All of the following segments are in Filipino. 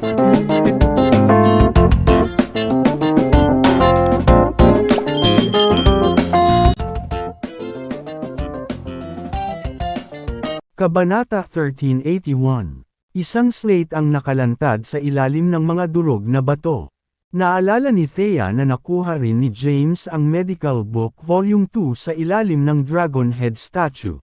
Kabanata 1381. Isang slate ang nakalantad sa ilalim ng mga durog na bato. Naalala ni Thea na nakuha rin ni James ang Medical Book Volume 2 sa ilalim ng Dragon Head statue.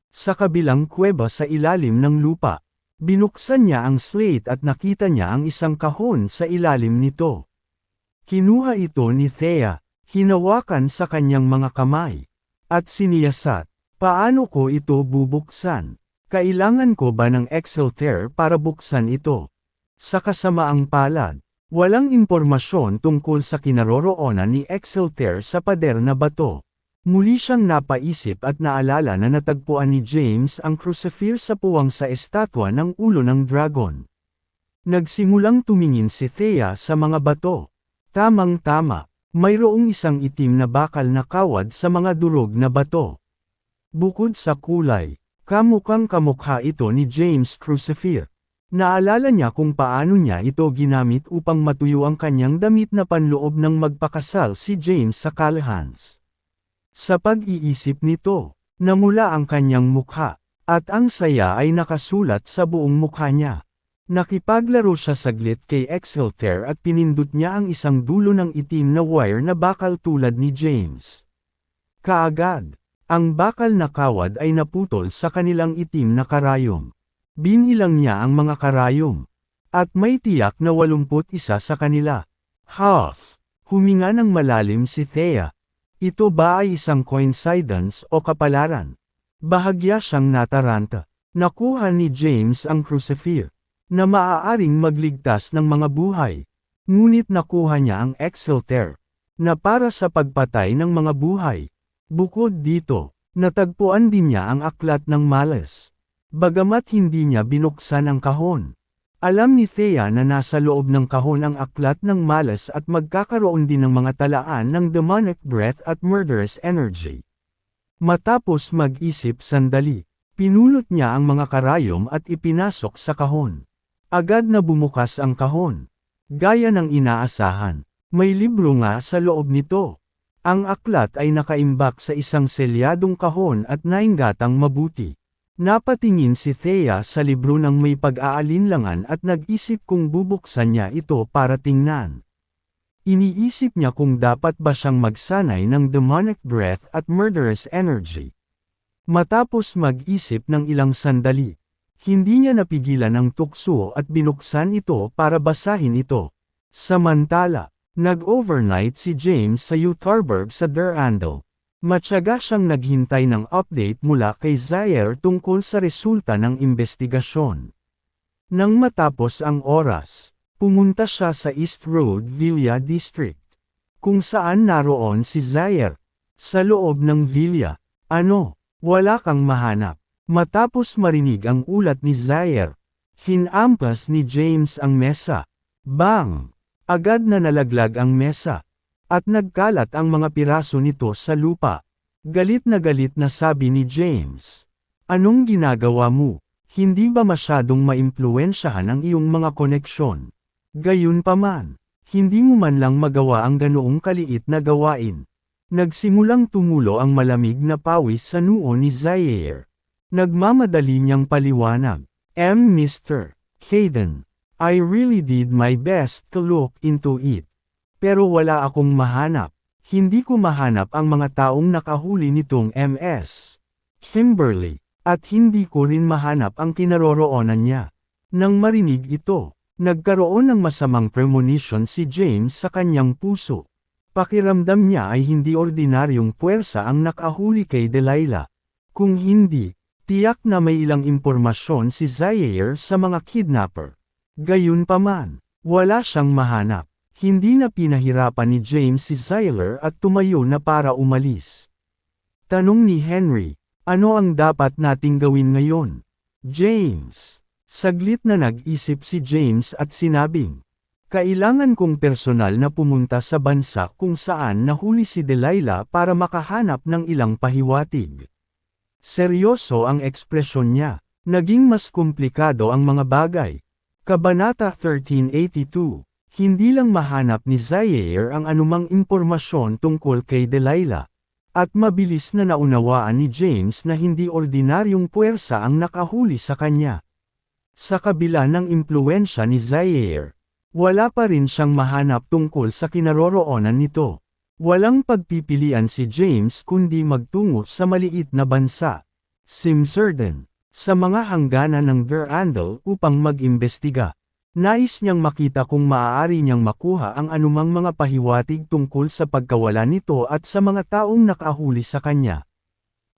Sa kabilang kuweba sa ilalim ng lupa, binuksan niya ang slate at nakita niya ang isang kahon sa ilalim nito. Kinuha ito ni Thea, hinawakan sa kanyang mga kamay, at siniyasat. Paano ko ito bubuksan? Kailangan ko ba ng Excelter para buksan ito? Sa kasamaang palad, walang impormasyon tungkol sa kinaroroonan ni Excelter sa pader na bato. Muli siyang napaisip at naalala na natagpuan ni James ang crucifix sa puwang sa estatwa ng ulo ng dragon. Nagsimulang tumingin si Thea sa mga bato. Tamang-tama, mayroong isang itim na bakal na kawad sa mga durog na bato. Bukod sa kulay, kamukhang kamukha ito ni James Crucifer. Naalala niya kung paano niya ito ginamit upang matuyo ang kanyang damit na panloob ng magpakasal si James sa Callaghans. Sa pag-iisip nito, namula ang kanyang mukha, at ang saya ay nakasulat sa buong mukha niya. Nakipaglaro siya saglit kay Excelter at pinindot niya ang isang dulo ng itim na wire na bakal tulad ni James. Kaagad, ang bakal na kawad ay naputol sa kanilang itim na karayom. Binilang niya ang mga karayom. At may tiyak na 81 sa kanila. Half. Huminga ng malalim si Thea. Ito ba ay isang coincidence o kapalaran? Bahagya siyang nataranta. Nakuha ni James ang crucifix, na maaaring magligtas ng mga buhay. Ngunit nakuha niya ang Excelter, na para sa pagpatay ng mga buhay. Bukod dito, natagpuan din niya ang aklat ng Malice. Bagamat hindi niya binuksan ang kahon. Alam ni Thea na nasa loob ng kahon ang aklat ng Malice at magkakaroon din ng mga talaan ng demonic breath at murderous energy. Matapos mag-isip sandali, pinulot niya ang mga karayom at ipinasok sa kahon. Agad na bumukas ang kahon. Gaya ng inaasahan, may libro nga sa loob nito. Ang aklat ay nakaimbak sa isang selyadong kahon at nainggatang mabuti. Napatingin si Thea sa libro ng may pag-aalinlangan at nag-isip kung bubuksan niya ito para tingnan. Iniisip niya kung dapat ba siyang magsanay ng demonic breath at murderous energy. Matapos mag-isip ng ilang sandali, hindi niya napigilan ang tukso at binuksan ito para basahin ito. Samantala, nag-overnight si James sa Utharburg sa Durandal. Matyaga siyang naghintay ng update mula kay Zaire tungkol sa resulta ng investigasyon. Nang matapos ang oras, pumunta siya sa East Road Villa District, kung saan naroon si Zaire. Sa loob ng villa, wala kang mahanap. Matapos marinig ang ulat ni Zaire, hinampas ni James ang mesa. Bang! Agad na nalaglag ang mesa, at nagkalat ang mga piraso nito sa lupa. Galit na sabi ni James. Anong ginagawa mo? Hindi ba masyadong maimpluwensyahan ang iyong mga koneksyon? Gayunpaman, hindi mo man lang magawa ang ganoong kaliit na gawain. Nagsimulang tumulo ang malamig na pawis sa noo ni Zaire. Nagmamadali niyang paliwanag. Mr. Hayden, I really did my best to look into it. Pero wala akong mahanap. Hindi ko mahanap ang mga taong nakahuli nitong Ms. Kimberly, at hindi ko rin mahanap ang kinaroroonan niya. Nang marinig ito, nagkaroon ng masamang premonition si James sa kanyang puso. Pakiramdam niya ay hindi ordinaryong puwersa ang nakahuli kay Delilah. Kung hindi, tiyak na may ilang impormasyon si Zaire sa mga kidnapper. Gayunpaman, wala siyang mahanap. Hindi na pinahirapan ni James si Zaire at tumayo na para umalis. Tanong ni Henry, ano ang dapat nating gawin ngayon? James. Saglit na nag-isip si James at sinabing, kailangan kong personal na pumunta sa bansa kung saan nahuli si Delilah para makahanap ng ilang pahiwatig. Seryoso ang ekspresyon niya. Naging mas komplikado ang mga bagay. Kabanata 1382. Hindi lang mahanap ni Zaire ang anumang impormasyon tungkol kay Delilah. At mabilis na naunawaan ni James na hindi ordinaryong puwersa ang nakahuli sa kanya. Sa kabila ng impluwensya ni Zaire, wala pa rin siyang mahanap tungkol sa kinaroroonan nito. Walang pagpipilian si James kundi magtungo sa maliit na bansa, Simsrden, sa mga hangganan ng Verandel upang mag-imbestiga. Nais niyang makita kung maaari niyang makuha ang anumang mga pahiwatig tungkol sa pagkawala nito at sa mga taong nakahuli sa kanya.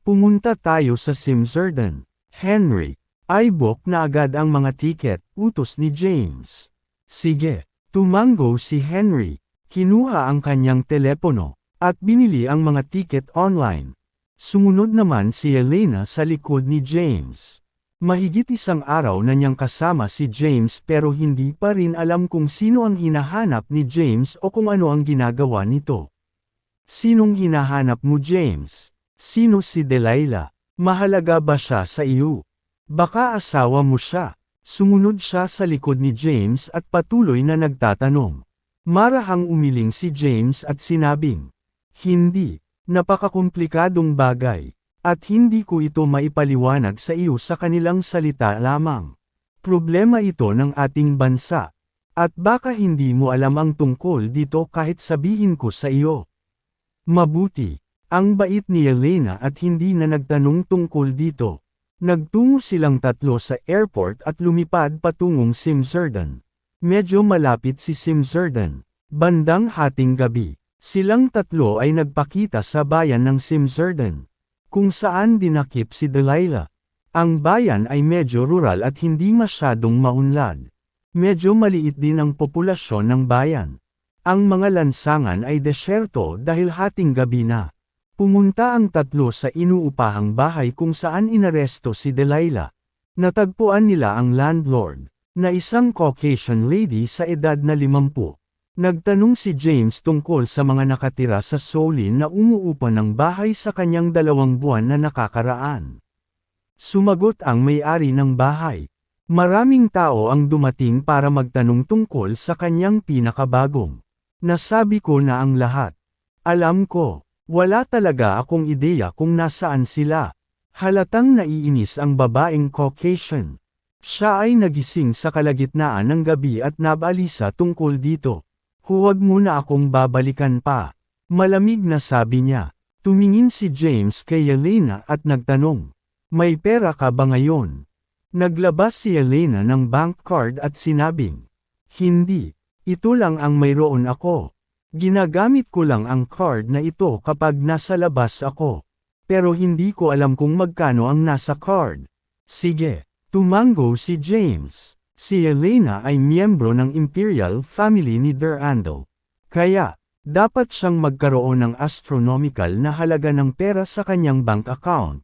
Pumunta tayo sa Simsrden. Henry, i-book na agad ang mga tiket, utos ni James. Sige, tumango si Henry. Kinuha ang kanyang telepono, at binili ang mga tiket online. Sumunod naman si Elena sa likod ni James. Mahigit isang araw na niyang kasama si James pero hindi pa rin alam kung sino ang hinahanap ni James o kung ano ang ginagawa nito. Sinong hinahanap mo, James? Sino si Delilah? Mahalaga ba siya sa iyo? Baka asawa mo siya. Sumunod siya sa likod ni James at patuloy na nagtatanong. Marahang umiling si James at sinabing, "Hindi, napakakomplikadong bagay. At hindi ko ito maipaliwanag sa iyo sa kanilang salita lamang. Problema ito ng ating bansa. At baka hindi mo alam ang tungkol dito kahit sabihin ko sa iyo." Mabuti. Ang bait ni Elena at hindi na nagtanong tungkol dito. Nagtungo silang tatlo sa airport at lumipad patungong Simsrden. Medyo malapit si Simsrden. Bandang hating gabi, silang tatlo ay nagpakita sa bayan ng Simsrden, kung saan dinakip si Delilah. Ang bayan ay medyo rural at hindi masyadong maunlad. Medyo maliit din ang populasyon ng bayan. Ang mga lansangan ay desyerto dahil hating gabi na. Pumunta ang tatlo sa inuupahang bahay kung saan inaresto si Delilah. Natagpuan nila ang landlord, na isang Caucasian lady sa edad na 50. Nagtanong si James tungkol sa mga nakatira sa Solin na umuupa ng bahay sa kanyang 2 buwan na nakakaraan. Sumagot ang may-ari ng bahay. Maraming tao ang dumating para magtanong tungkol sa kanyang pinakabagong. Nasabi ko na ang lahat. Alam ko, wala talaga akong ideya kung nasaan sila. Halatang naiinis ang babaeng Caucasian. Siya ay nagising sa kalagitnaan ng gabi at nabalisa tungkol dito. "Huwag mo na akong babalikan pa." Malamig na sabi niya. Tumingin si James kay Elena at nagtanong, "May pera ka ba ngayon?" Naglabas si Elena ng bank card at sinabing, "Hindi, ito lang ang mayroon ako. Ginagamit ko lang ang card na ito kapag nasa labas ako. Pero hindi ko alam kung magkano ang nasa card." Sige, tumango si James. Si Elena ay miyembro ng Imperial Family ni Durandal. Kaya, dapat siyang magkaroon ng astronomical na halaga ng pera sa kanyang bank account.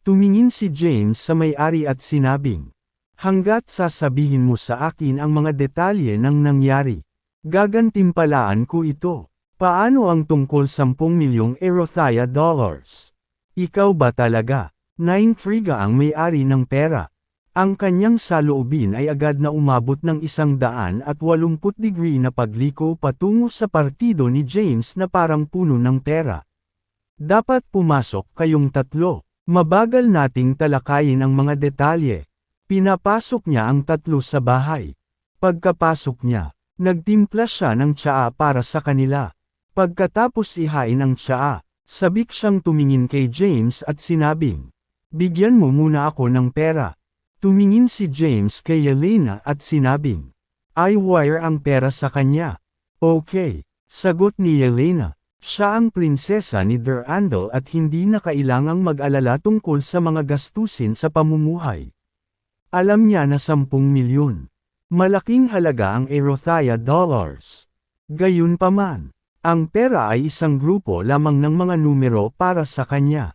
Tumingin si James sa may-ari at sinabing, "Hanggat sasabihin mo sa akin ang mga detalye ng nangyari, gagantimpalaan ko ito. Paano ang tungkol 10 milyong Erothia dollars? Ikaw ba talaga?" Naintriga ang may-ari ng pera. Ang kanyang saloobin ay agad na umabot ng 180 na pagliko patungo sa partido ni James na parang puno ng pera. "Dapat pumasok kayong tatlo. Mabagal nating talakayin ang mga detalye." Pinapasok niya ang tatlo sa bahay. Pagkapasok niya, nagtimpla siya ng tsaa para sa kanila. Pagkatapos ihain ang tsaa, sabik siyang tumingin kay James at sinabing, "Bigyan mo muna ako ng pera." Tumingin si James kay Elena at sinabing, "I-wire ang pera sa kanya." "Okay," sagot ni Elena. Siya ang prinsesa ni Durandal at hindi na kailangang mag-alala tungkol sa mga gastusin sa pamumuhay. Alam niya na 10 milyon. Malaking halaga ang Erothia dollars. Gayunpaman, ang pera ay isang grupo lamang ng mga numero para sa kanya.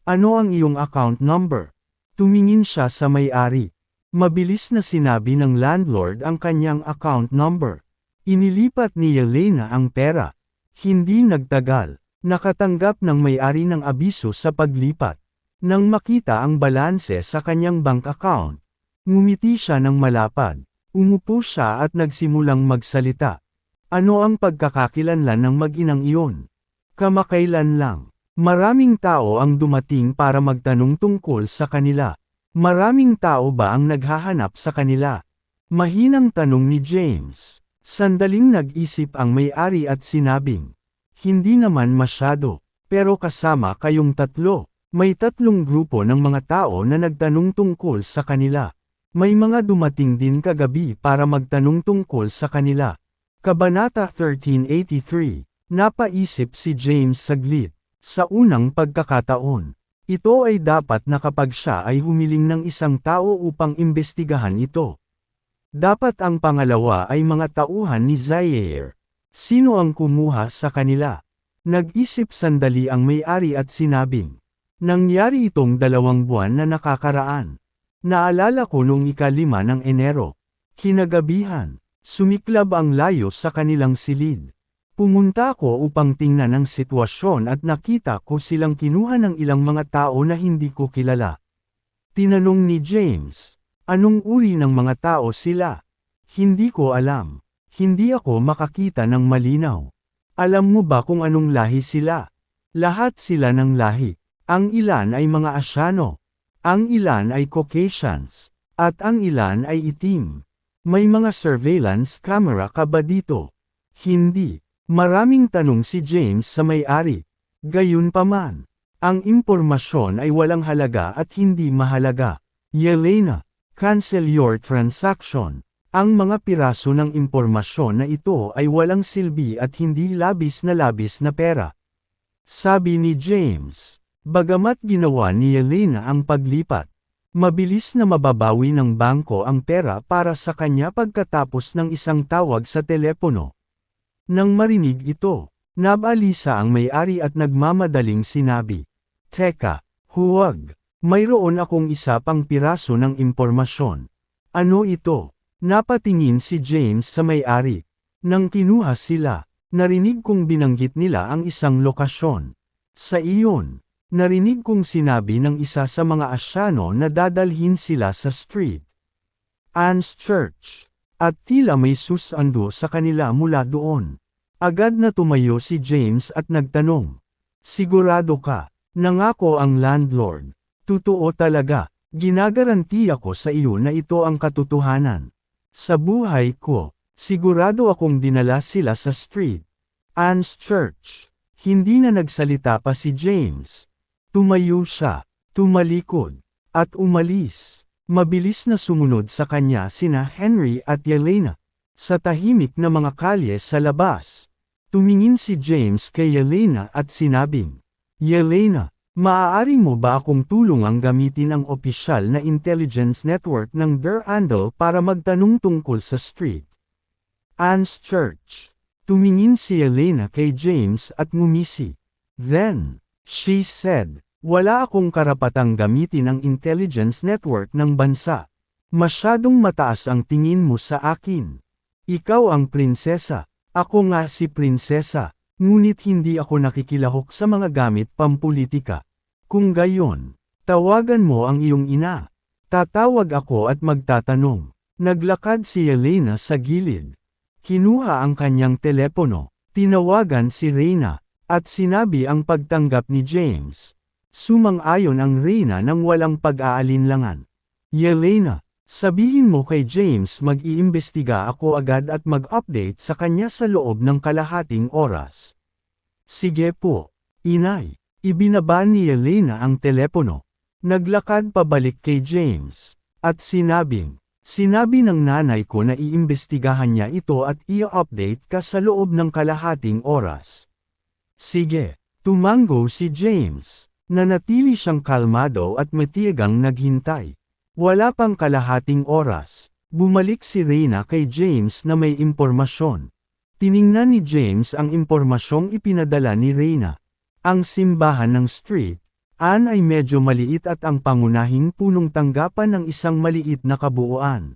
"Ano ang iyong account number?" Tumingin siya sa may-ari. Mabilis na sinabi ng landlord ang kanyang account number. Inilipat ni Elena ang pera. Hindi nagtagal, nakatanggap ng may-ari ng abiso sa paglipat. Nang makita ang balanse sa kanyang bank account, ngumiti siya ng malapad. Umupo siya at nagsimulang magsalita. Ano ang pagkakakilanlan ng mag-inang iyon? Kamakailan lang. Maraming tao ang dumating para magtanong tungkol sa kanila. Maraming tao ba ang naghahanap sa kanila? Mahinang tanong ni James. Sandaling nag-isip ang may-ari at sinabing, hindi naman masyado, pero kasama kayong tatlo. May tatlong grupo ng mga tao na nagtanong tungkol sa kanila. May mga dumating din kagabi para magtanong tungkol sa kanila. Kabanata 1383. Napaisip si James saglit. Sa unang pagkakataon, ito ay dapat na kapag siya ay humiling ng isang tao upang imbestigahan ito. Dapat ang pangalawa ay mga tauhan ni Zaire. Sino ang kumuha sa kanila? Nag-isip sandali ang may-ari at sinabing, nangyari itong 2 buwan na nakakaraan. Naalala ko noong 5 ng Enero. Kinagabihan, sumiklab ang layo sa kanilang silid. Pumunta ako upang tingnan ang sitwasyon at nakita ko silang kinuha ng ilang mga tao na hindi ko kilala. Tinanong ni James, anong uri ng mga tao sila? Hindi ko alam. Hindi ako makakita ng malinaw. Alam mo ba kung anong lahi sila? Lahat sila ng lahi. Ang ilan ay mga Asyano. Ang ilan ay Caucasians. At ang ilan ay itim. May mga surveillance camera ka ba dito? Hindi. Maraming tanong si James sa may-ari. Gayunpaman, ang impormasyon ay walang halaga at hindi mahalaga. Yelena, cancel your transaction. Ang mga piraso ng impormasyon na ito ay walang silbi at hindi labis na pera. Sabi ni James. Bagamat ginawa ni Yelena ang paglipat, mabilis na mababawi ng bangko ang pera para sa kanya pagkatapos ng isang tawag sa telepono. Nang marinig ito, nabalisa ang may-ari at nagmamadaling sinabi, teka, huwag, mayroon akong isa pang piraso ng impormasyon. Ano ito? Napatingin si James sa may-ari. Nang kinuha sila, narinig kong binanggit nila ang isang lokasyon. Sa iyon, narinig kong sinabi ng isa sa mga Asyano na dadalhin sila sa street Anne's Church. At tila may susando sa kanila mula doon. Agad na tumayo si James at nagtanong. Sigurado ka? Nangako ang landlord. Totoo talaga. Ginagarantiya ko sa iyo na ito ang katotohanan. Sa buhay ko, sigurado akong dinala sila sa street Anne's Church. Hindi na nagsalita pa si James. Tumayo siya, tumalikod, at umalis. Mabilis na sumunod sa kanya sina Henry at Yelena. Sa tahimik na mga kalye sa labas, tumingin si James kay Yelena at sinabing, Yelena, maaari mo ba akong tulungang gamitin ang opisyal na intelligence network ng Der Andal para magtanong tungkol sa street Anne's Church? Tumingin si Yelena kay James at ngumisi. Then, she said, wala akong karapatang gamitin ang intelligence network ng bansa. Masyadong mataas ang tingin mo sa akin. Ikaw ang prinsesa. Ako nga si prinsesa. Ngunit hindi ako nakikilahok sa mga gamit pampulitika. Kung gayon, tawagan mo ang iyong ina. Tatawag ako at magtatanong. Naglakad si Yelena sa gilid. Kinuha ang kanyang telepono. Tinawagan si Reyna. At sinabi ang pagtanggap ni James. Sumang-ayon ang Reyna nang walang pag-aalinlangan. Yelena, sabihin mo kay James mag-iimbestiga ako agad at mag-update sa kanya sa loob ng kalahating oras. Sige po, inay. Ibinaba ni Yelena ang telepono. Naglakad pabalik kay James. At sinabi ng nanay ko na iimbestigahan niya ito at i-update ka sa loob ng kalahating oras. Sige, tumango si James. Nanatili siyang kalmado at matiyagang naghintay. Wala pang kalahating oras. Bumalik si Reyna kay James na may impormasyon. Tiningnan ni James ang impormasyong ipinadala ni Reyna. Ang simbahan ng Street Anne ay medyo maliit at ang pangunahing punong tanggapan ng isang maliit na kabuuan.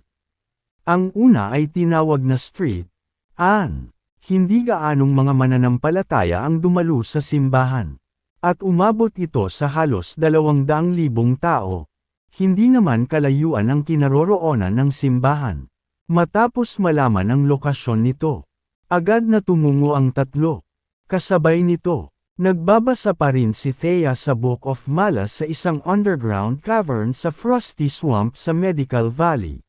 Ang una ay tinawag na Street Anne. Hindi gaanong mga mananampalataya ang dumalo sa simbahan. At umabot ito sa halos 200,000 tao. Hindi naman kalayuan ang kinaroroonan ng simbahan. Matapos malaman ang lokasyon nito, agad na tumungo ang tatlo. Kasabay nito, nagbabasa pa rin si Thea sa Book of Malas sa isang underground cavern sa Frosty Swamp sa Medical Valley.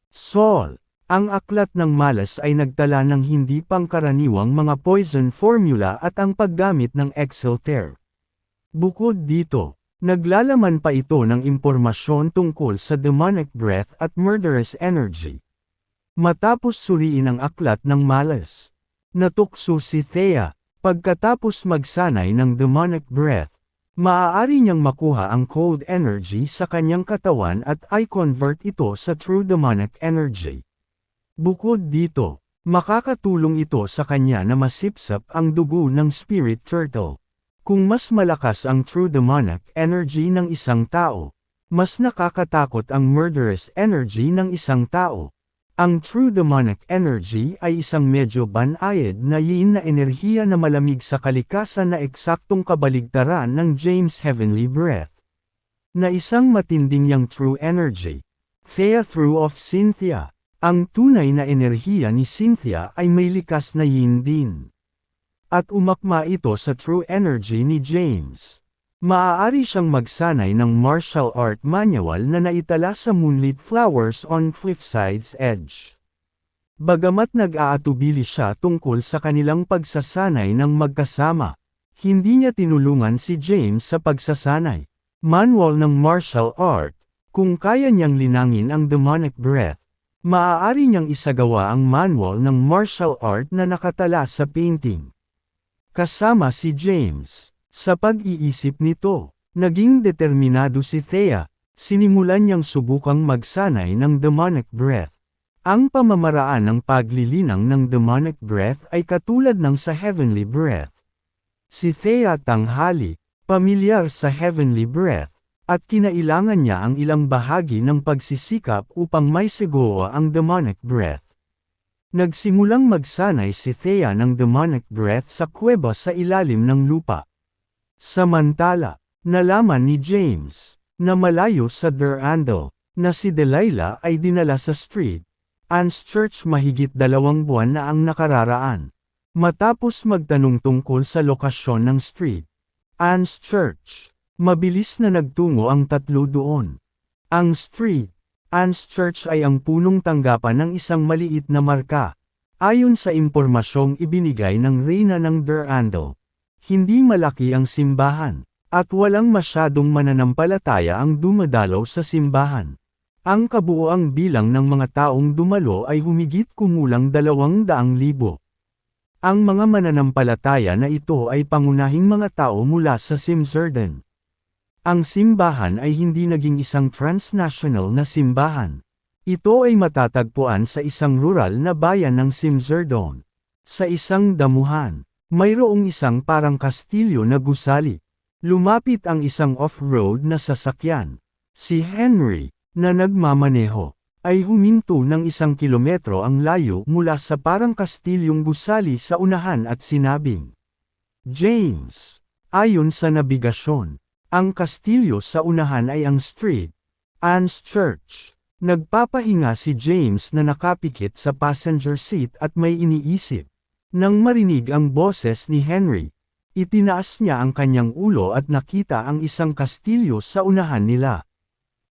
Saul, ang aklat ng Malas ay nagtala ng hindi pangkaraniwang mga poison formula at ang paggamit ng Excelter. Bukod dito, naglalaman pa ito ng impormasyon tungkol sa demonic breath at murderous energy. Matapos suriin ang aklat ng Malas, natukso si Thea, pagkatapos magsanay ng demonic breath, maaari niyang makuha ang cold energy sa kanyang katawan at i-convert ito sa true demonic energy. Bukod dito, makakatulong ito sa kanya na masipsap ang dugo ng spirit turtle. Kung mas malakas ang true demonic energy ng isang tao, mas nakakatakot ang murderous energy ng isang tao. Ang true demonic energy ay isang medyo banayad na yin na enerhiya na malamig sa kalikasan na eksaktong kabaligtaran ng James' heavenly breath. Na isang matinding yang true energy. Thea through of Cynthia. Ang tunay na enerhiya ni Cynthia ay may likas na yin din. At umakma ito sa true energy ni James. Maaari siyang magsanay ng martial art manual na naitala sa Moonlit Flowers on Cliffside's Edge. Bagamat nag-aatubili siya tungkol sa kanilang pagsasanay ng magkasama, hindi niya tinulungan si James sa pagsasanay. Manual ng martial art, kung kaya niyang linangin ang demonic breath, maaari niyang isagawa ang manual ng martial art na nakatala sa painting. Kasama si James. Sa pag-iisip nito, naging determinado si Thea, sinimulan niyang subukang magsanay ng demonic breath. Ang pamamaraan ng paglilinang ng demonic breath ay katulad ng sa heavenly breath. Si Thea tanghali, pamilyar sa heavenly breath, at kinailangan niya ang ilang bahagi ng pagsisikap upang maisagawa ang demonic breath. Nagsimulang magsanay si Thea ng demonic breath sa kuweba sa ilalim ng lupa. Samantala, nalaman ni James, na malayo sa Durandal, na si Delilah ay dinala sa street. Anne's Church mahigit 2 buwan na ang nakararaan. Matapos magtanong tungkol sa lokasyon ng street. Anne's Church. Mabilis na nagtungo ang tatlo doon. Ang street. Anne's Church ay ang punong tanggapan ng isang maliit na marka. Ayon sa impormasyong ibinigay ng reyna ng Durandal, hindi malaki ang simbahan, at walang masyadong mananampalataya ang dumadalaw sa simbahan. Ang kabuoang bilang ng mga taong dumalo ay humigit kumulang 200,000. Ang mga mananampalataya na ito ay pangunahing mga tao mula sa Simsrden. Ang simbahan ay hindi naging isang transnational na simbahan. Ito ay matatagpuan sa isang rural na bayan ng Simsrden. Sa isang damuhan, mayroong isang parang kastilyo na gusali. Lumapit ang isang off-road na sasakyan. Si Henry, na nagmamaneho, ay huminto ng 1 kilometro ang layo mula sa parang kastilyong gusali sa unahan at sinabing, James, ayon sa nabigasyon, ang kastilyo sa unahan ay ang street, Anne's Church. Nagpapahinga si James na nakapikit sa passenger seat at may iniisip. Nang marinig ang boses ni Henry, itinaas niya ang kanyang ulo at nakita ang isang kastilyo sa unahan nila.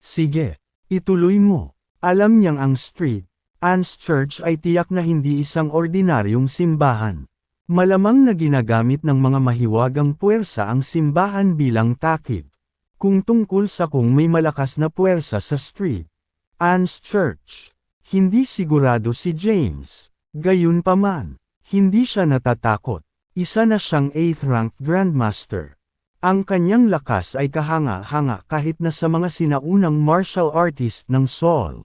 Sige, ituloy mo. Alam niyang ang street, Anne's Church ay tiyak na hindi isang ordinaryong simbahan. Malamang na ginagamit ng mga mahiwagang puwersa ang simbahan bilang takip. Kung tungkol sa kung may malakas na puwersa sa street, Anne's Church, hindi sigurado si James. Gayunpaman, hindi siya natatakot. Isa na siyang 8th-ranked Grandmaster. Ang kanyang lakas ay kahanga-hanga kahit na sa mga sinaunang martial artist ng Saul.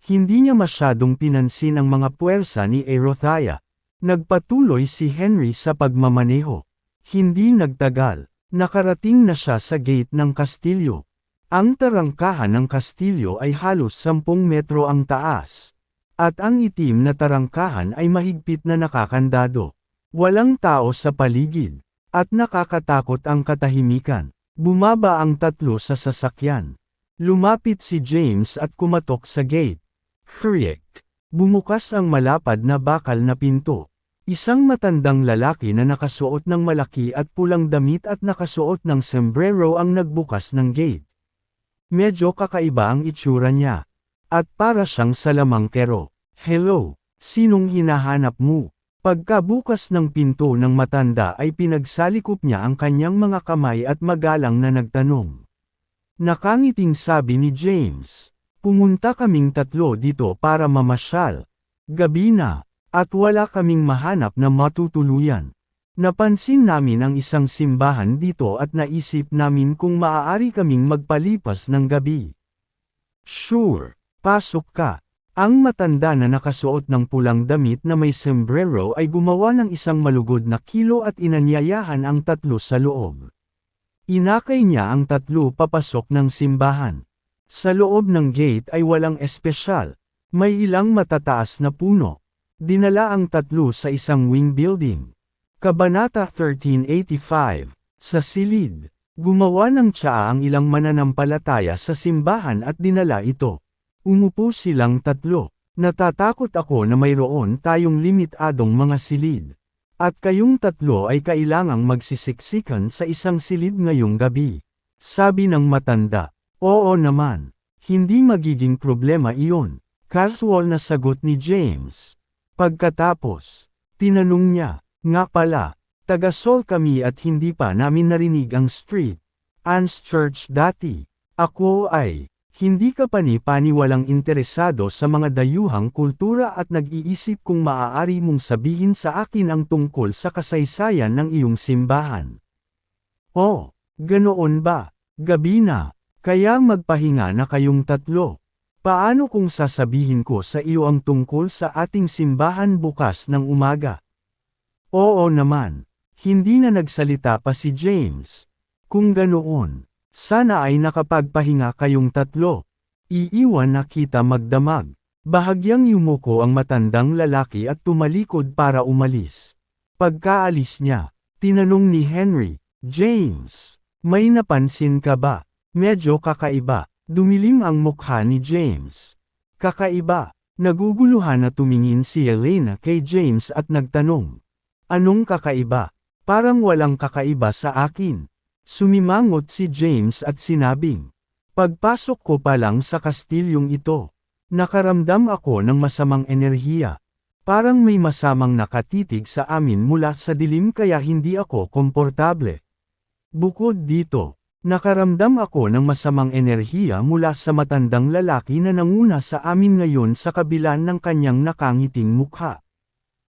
Hindi niya masyadong pinansin ang mga puwersa ni Erothaya. Nagpatuloy si Henry sa pagmamaneho. Hindi nagtagal, nakarating na siya sa gate ng kastilyo. Ang tarangkahan ng kastilyo ay halos 10 metro ang taas. At ang itim na tarangkahan ay mahigpit na nakakandado. Walang tao sa paligid. At nakakatakot ang katahimikan. Bumaba ang tatlo sa sasakyan. Lumapit si James at kumatok sa gate. Kriek. Bumukas ang malapad na bakal na pinto. Isang matandang lalaki na nakasuot ng malaki at pulang damit at nakasuot ng sombrero ang nagbukas ng gate. Medyo kakaiba ang itsura niya. At para siyang salamangkero. "Hello, sinong hinahanap mo?" Pagkabukas ng pinto ng matanda ay pinagsalikop niya ang kanyang mga kamay at magalang na nagtanong. Nakangiting sabi ni James, "Pumunta kaming tatlo dito para mamasyal. Gabi na, at wala kaming mahanap na matutuluyan. Napansin namin ang isang simbahan dito at naisip namin kung maaari kaming magpalipas ng gabi." "Sure, pasok ka." Ang matanda na nakasuot ng pulang damit na may sombrero ay gumawa ng isang malugod na kilo at inanyayahan ang tatlo sa loob. Inakay niya ang tatlo papasok ng simbahan. Sa loob ng gate ay walang espesyal. May ilang matataas na puno. Dinala ang tatlo sa isang wing building. Kabanata 1385, sa silid. Gumawa ng tsaa ang ilang mananampalataya sa simbahan at dinala ito. Umupo silang tatlo. "Natatakot ako na mayroon tayong limitadong mga silid. At kayong tatlo ay kailangang magsisiksikan sa isang silid ngayong gabi." Sabi ng matanda. "Oo naman. Hindi magiging problema iyon." Casual na sagot ni James. Pagkatapos, tinanong niya, "Nga pala, taga-Sol kami at hindi pa namin narinig ang Street Anne's Church dati. Ako ay, hindi ka pani-paniwalang interesado sa mga dayuhang kultura at nag-iisip kung maaari mong sabihin sa akin ang tungkol sa kasaysayan ng iyong simbahan." "Oh, ganoon ba? Gabi na, kaya magpahinga na kayong tatlo. Paano kung sasabihin ko sa iyo ang tungkol sa ating simbahan bukas ng umaga?" "Oo naman." Hindi na nagsalita pa si James. "Kung ganoon, sana ay nakapagpahinga kayong tatlo. Iiwan na kita magdamag." Bahagyang yumuko ang matandang lalaki at tumalikod para umalis. Pagkaalis niya, tinanong ni Henry, "James, may napansin ka ba? Medyo kakaiba." Dumilim ang mukha ni James. "Kakaiba?" Naguguluhan na tumingin si Elena kay James at nagtanong. "Anong kakaiba? Parang walang kakaiba sa akin." Sumimangot si James at sinabing, "Pagpasok ko pa lang sa kastilyong ito, nakaramdam ako ng masamang enerhiya. Parang may masamang nakatitig sa amin mula sa dilim kaya hindi ako komportable. Bukod dito, nakaramdam ako ng masamang enerhiya mula sa matandang lalaki na nanguna sa amin ngayon sa kabila ng kanyang nakangiting mukha."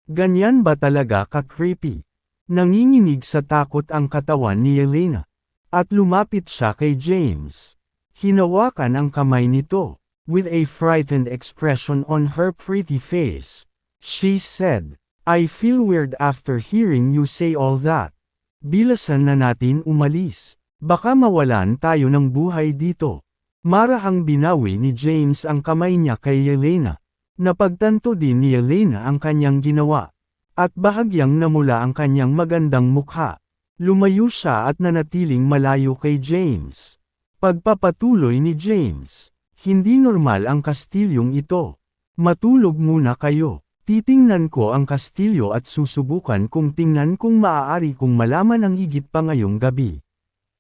"Ganyan ba talaga ka-creepy?" Nanginginig sa takot ang katawan ni Elena. At lumapit siya kay James. Hinawakan ang kamay nito. With a frightened expression on her pretty face, she said, "I feel weird after hearing you say all that. Bilasan na natin umalis. Baka mawalan tayo ng buhay dito." Marahang binawi ni James ang kamay niya kay Elena. Napagtanto din ni Elena ang kanyang ginawa. At bahagyang namula ang kanyang magandang mukha. Lumayo siya at nanatiling malayo kay James. Pagpapatuloy ni James, "Hindi normal ang kastilyong ito. Matulog muna kayo. Titingnan ko ang kastilyo at susubukan kung tingnan kung maaari kong malaman ang higit pa ngayong gabi.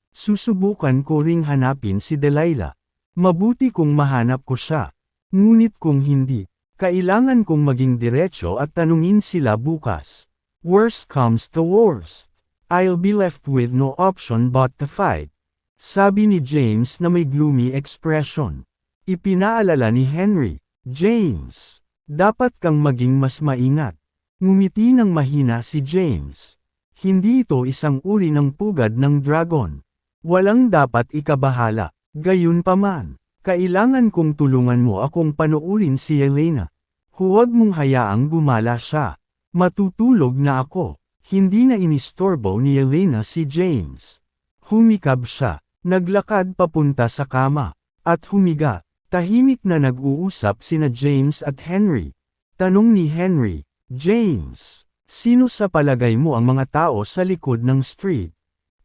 Susubukan ko ring hanapin si Delilah. Mabuti kung mahanap ko siya. Ngunit kung hindi, kailangan kong maging diretso at tanungin sila bukas. Worst comes to worst, I'll be left with no option but to fight." Sabi ni James na may gloomy expression. Ipinaalala ni Henry, "James, dapat kang maging mas maingat." Ngumiti ng mahina si James. "Hindi ito isang uri ng pugad ng dragon. Walang dapat ikabahala. Gayunpaman, kailangan kong tulungan mo akong panuurin si Elena. Huwag mong hayaang gumala siya. Matutulog na ako." Hindi na inistorbo ni Elena si James. Humikab siya. Naglakad papunta sa kama. At humiga. Tahimik na nag-uusap sina James at Henry. Tanong ni Henry, "James, sino sa palagay mo ang mga tao sa likod ng Street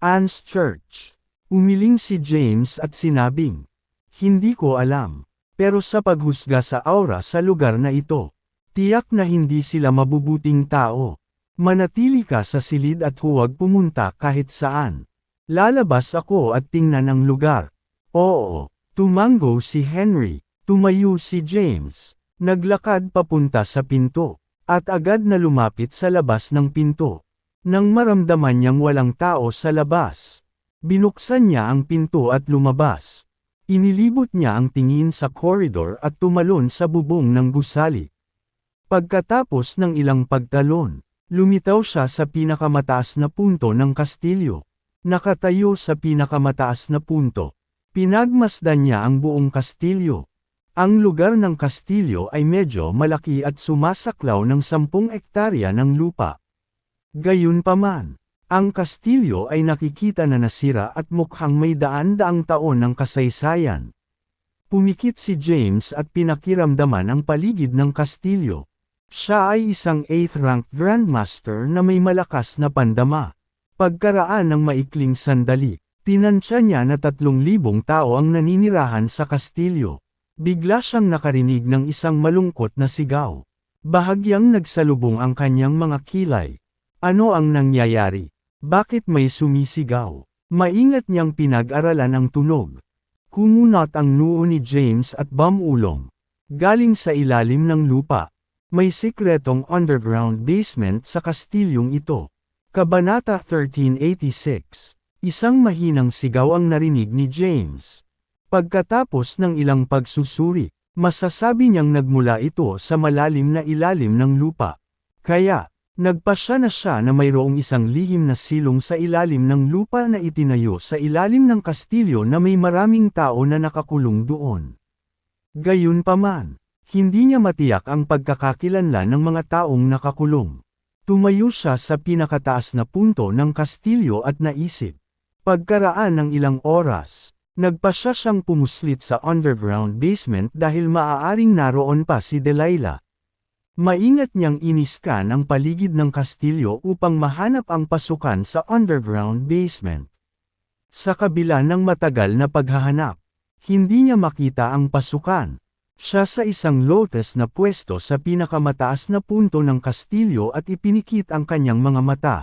Anne's Church?" Umiling si James at sinabing, "Hindi ko alam. Pero sa paghusga sa aura sa lugar na ito, Tiyak na hindi sila mabubuting tao. Manatili ka sa silid at huwag pumunta kahit saan. Lalabas ako at tingnan ang lugar. Oo, tumango si Henry. Tumayo si James. Naglakad papunta sa pinto. At agad na lumapit sa labas ng pinto. Nang maramdaman niyang walang tao sa labas, binuksan niya ang pinto at lumabas. Inilibot niya ang tingin sa koridor at tumalon sa bubong ng gusali. Pagkatapos ng ilang pagtalon, lumitaw siya sa pinakamataas na punto ng kastilyo. Nakatayo sa pinakamataas na punto. Pinagmasdan niya ang buong kastilyo. Ang lugar ng kastilyo ay medyo malaki at sumasaklaw ng 10 ektarya ng lupa. Gayunpaman, ang kastilyo ay nakikita na nasira at mukhang may daan-daang taon ng kasaysayan. Pumikit si James at pinakiramdaman ang paligid ng kastilyo. Siya ay isang 8th rank grandmaster na may malakas na pandama. Pagkaraan ng maikling sandali, tinansya niya na 3,000 tao ang naninirahan sa kastilyo. Bigla siyang nakarinig ng isang malungkot na sigaw. Bahagyang nagsalubong ang kanyang mga kilay. Ano ang nangyayari? Bakit may sumisigaw? Maingat niyang pinag-aralan ang tunog. Kumunat ang noo ni James at bumulong. Galing sa ilalim ng lupa. May sikretong underground basement sa kastilyong ito. Kabanata 1386. Isang mahinang sigaw ang narinig ni James. Pagkatapos ng ilang pagsusuri, masasabi niyang nagmula ito sa malalim na ilalim ng lupa. Kaya, nagpasya na siya na mayroong isang lihim na silong sa ilalim ng lupa na itinayo sa ilalim ng kastilyo na may maraming tao na nakakulong doon. Gayunpaman, hindi niya matiyak ang pagkakakilanlan ng mga taong nakakulong. Tumayo siya sa pinakataas na punto ng kastilyo at naisip. Pagkaraan ng ilang oras, nagpasya siyang pumuslit sa underground basement dahil maaaring naroon pa si Delilah. Maingat niyang iniskan ang paligid ng kastilyo upang mahanap ang pasukan sa underground basement. Sa kabila ng matagal na paghahanap, hindi niya makita ang pasukan. Siya sa isang lotus na pwesto sa pinakamataas na punto ng kastilyo at ipinikit ang kanyang mga mata.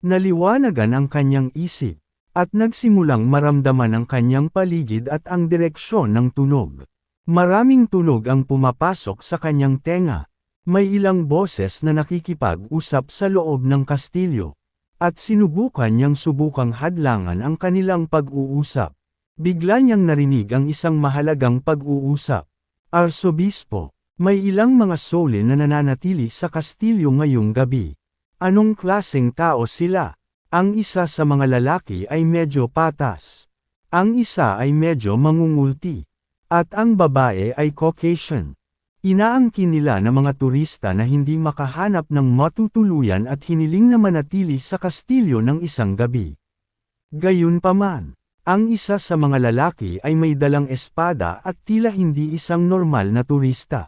Naliwanagan ang kanyang isip, at nagsimulang maramdaman ang kanyang paligid at ang direksyon ng tunog. Maraming tunog ang pumapasok sa kanyang tenga. May ilang boses na nakikipag-usap sa loob ng kastilyo. At sinubukan niyang subukang hadlangan ang kanilang pag-uusap. Bigla niyang narinig ang isang mahalagang pag-uusap. Arsobispo, may ilang mga sole na nananatili sa kastilyo ngayong gabi. Anong klaseng tao sila? Ang isa sa mga lalaki ay medyo patas. Ang isa ay medyo mangungulti. At ang babae ay Caucasian. Inaangkin nila na mga turista na hindi makahanap ng matutuluyan at hiniling na manatili sa kastilyo ng isang gabi. Gayunpaman, ang isa sa mga lalaki ay may dalang espada at tila hindi isang normal na turista.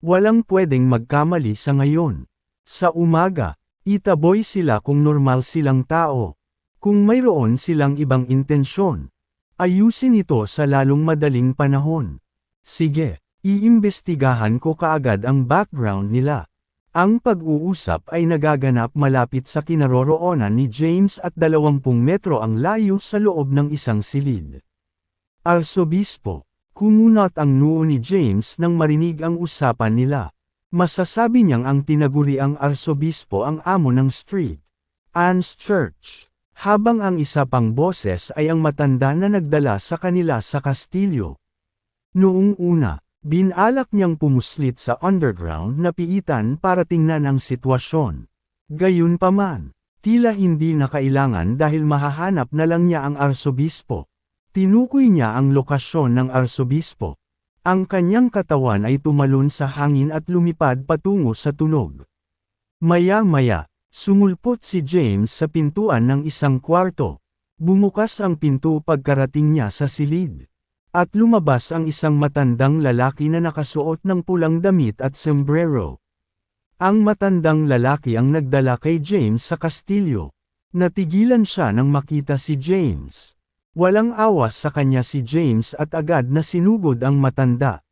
Walang pwedeng magkamali sa ngayon. Sa umaga, itaboy sila kung normal silang tao. Kung mayroon silang ibang intensyon, ayusin ito sa lalong madaling panahon. Sige, iimbestigahan ko kaagad ang background nila. Ang pag-uusap ay nagaganap malapit sa kinaroroonan ni James at 20 metro ang layo sa loob ng isang silid. Arsobispo, kumunat ang noo ni James nang marinig ang usapan nila. Masasabi niyang ang tinaguriang arsobispo ang amo ng street, Anne's Church, habang ang isa pang boses ay ang matanda na nagdala sa kanila sa kastilyo. Noong una, binalak niyang pumuslit sa underground na piitan para tingnan ang sitwasyon. Gayunpaman, tila hindi na kailangan dahil mahahanap na lang niya ang arsobispo. Tinukoy niya ang lokasyon ng arsobispo. Ang kanyang katawan ay tumalon sa hangin at lumipad patungo sa tunog. Maya-maya, sumulpot si James sa pintuan ng isang kwarto. Bumukas ang pinto pagkarating niya sa silid. At lumabas ang isang matandang lalaki na nakasuot ng pulang damit at sombrero. Ang matandang lalaki ang nagdala kay James sa kastilyo. Natigilan siya nang makita si James. Walang awa sa kanya si James at agad na sinugod ang matanda.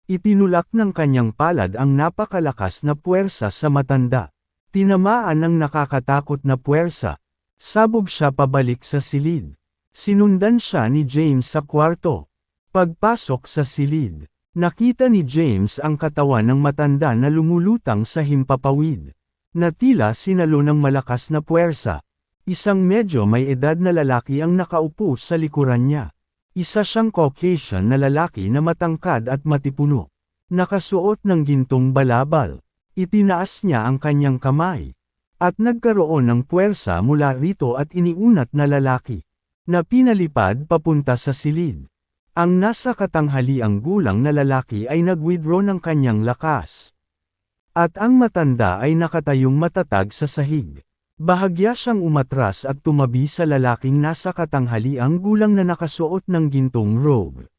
Itinulak ng kanyang palad ang napakalakas na puwersa sa matanda. Tinamaan ng nakakatakot na puwersa. Sabog siya pabalik sa silid. Sinundan siya ni James sa kwarto. Pagpasok sa silid, nakita ni James ang katawan ng matanda na lumulutang sa himpapawid. Na tila sinalo ng malakas na puwersa. Isang medyo may edad na lalaki ang nakaupo sa likuran niya. Isa siyang Caucasian na lalaki na matangkad at matipuno. Nakasuot ng gintong balabal. Itinaas niya ang kanyang kamay. At nagkaroon ng puwersa mula rito at iniunat na lalaki. Na pinalipad papunta sa silid. Ang nasa katanghaliang gulang na lalaki ay nag-withdraw ng kanyang lakas. At ang matanda ay nakatayong matatag sa sahig. Bahagya siyang umatras at tumabi sa lalaking nasa katanghaliang gulang na nakasuot ng gintong robe.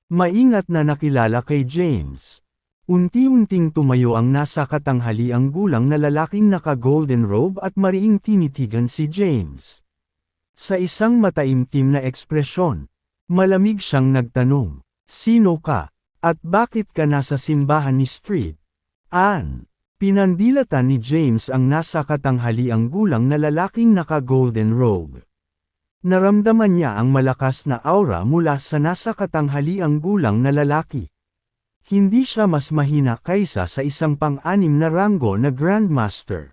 Maingat na nakilala kay James. Unti-unting tumayo ang nasa katanghaliang gulang na lalaking naka-golden robe at mariing tinitigan si James. Sa isang mataimtim na ekspresyon, malamig siyang nagtanong, "Sino ka? At bakit ka nasa simbahan ni Street?" Ann. Pinandilatan ni James ang nasa katanghaliang gulang na lalaking naka-golden robe. Naramdaman niya ang malakas na aura mula sa nasa katanghaliang gulang na lalaki. Hindi siya mas mahina kaysa sa isang pang-anim na ranggo na Grandmaster.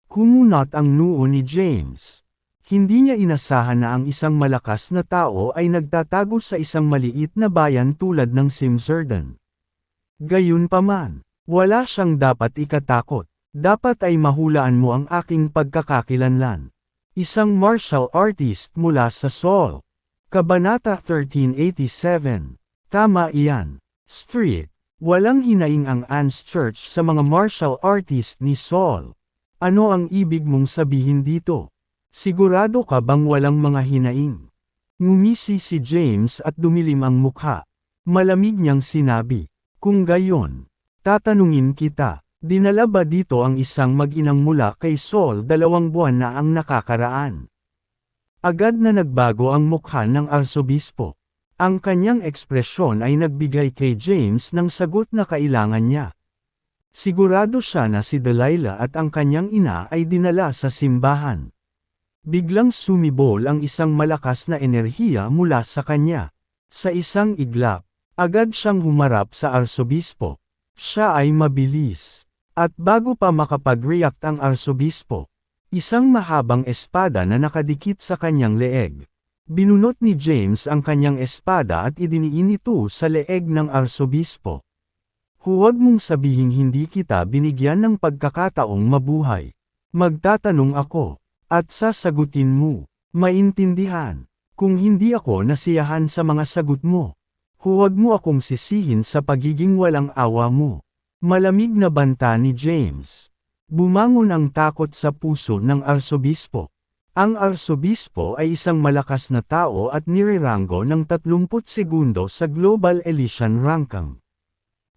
Kumunat ang noo ni James. Hindi niya inasahan na ang isang malakas na tao ay nagtatago sa isang maliit na bayan tulad ng Simsirdan. Gayunpaman, wala siyang dapat ikatakot. Dapat ay mahulaan mo ang aking pagkakakilanlan. Isang martial artist mula sa Seoul. Kabanata 1387. Tama iyan. Street. Walang hinaing ang Ann's Church sa mga martial artist ni Seoul. Ano ang ibig mong sabihin dito? Sigurado ka bang walang mga hinaing? Ngumisi si James at dumilim ang mukha. Malamig niyang sinabi, "Kung gayon, tatanungin kita, dinala ba dito ang isang mag-inang mula kay Seoul 2 buwan na ang nakakaraan?" Agad na nagbago ang mukha ng arsobispo. Ang kanyang ekspresyon ay nagbigay kay James ng sagot na kailangan niya. Sigurado siya na si Delilah at ang kanyang ina ay dinala sa simbahan. Biglang sumibol ang isang malakas na enerhiya mula sa kanya. Sa isang iglap, agad siyang humarap sa arsobispo. Siya ay mabilis. At bago pa makapag-react ang arsobispo, isang mahabang espada na nakadikit sa kanyang leeg. Binunot ni James ang kanyang espada at idiniin ito sa leeg ng arsobispo. "Huwag mong sabihing hindi kita binigyan ng pagkakataong mabuhay. Magtatanong ako, at sasagutin mo. Maintindihan? Kung hindi ako nasiyahan sa mga sagot mo, huwag mo akong sisihin sa pagiging walang awa mo." Malamig na banta ni James. Bumangon ang takot sa puso ng arsobispo. Ang arsobispo ay isang malakas na tao at nireranggo ng 30 segundo sa Global Elysian Ranking.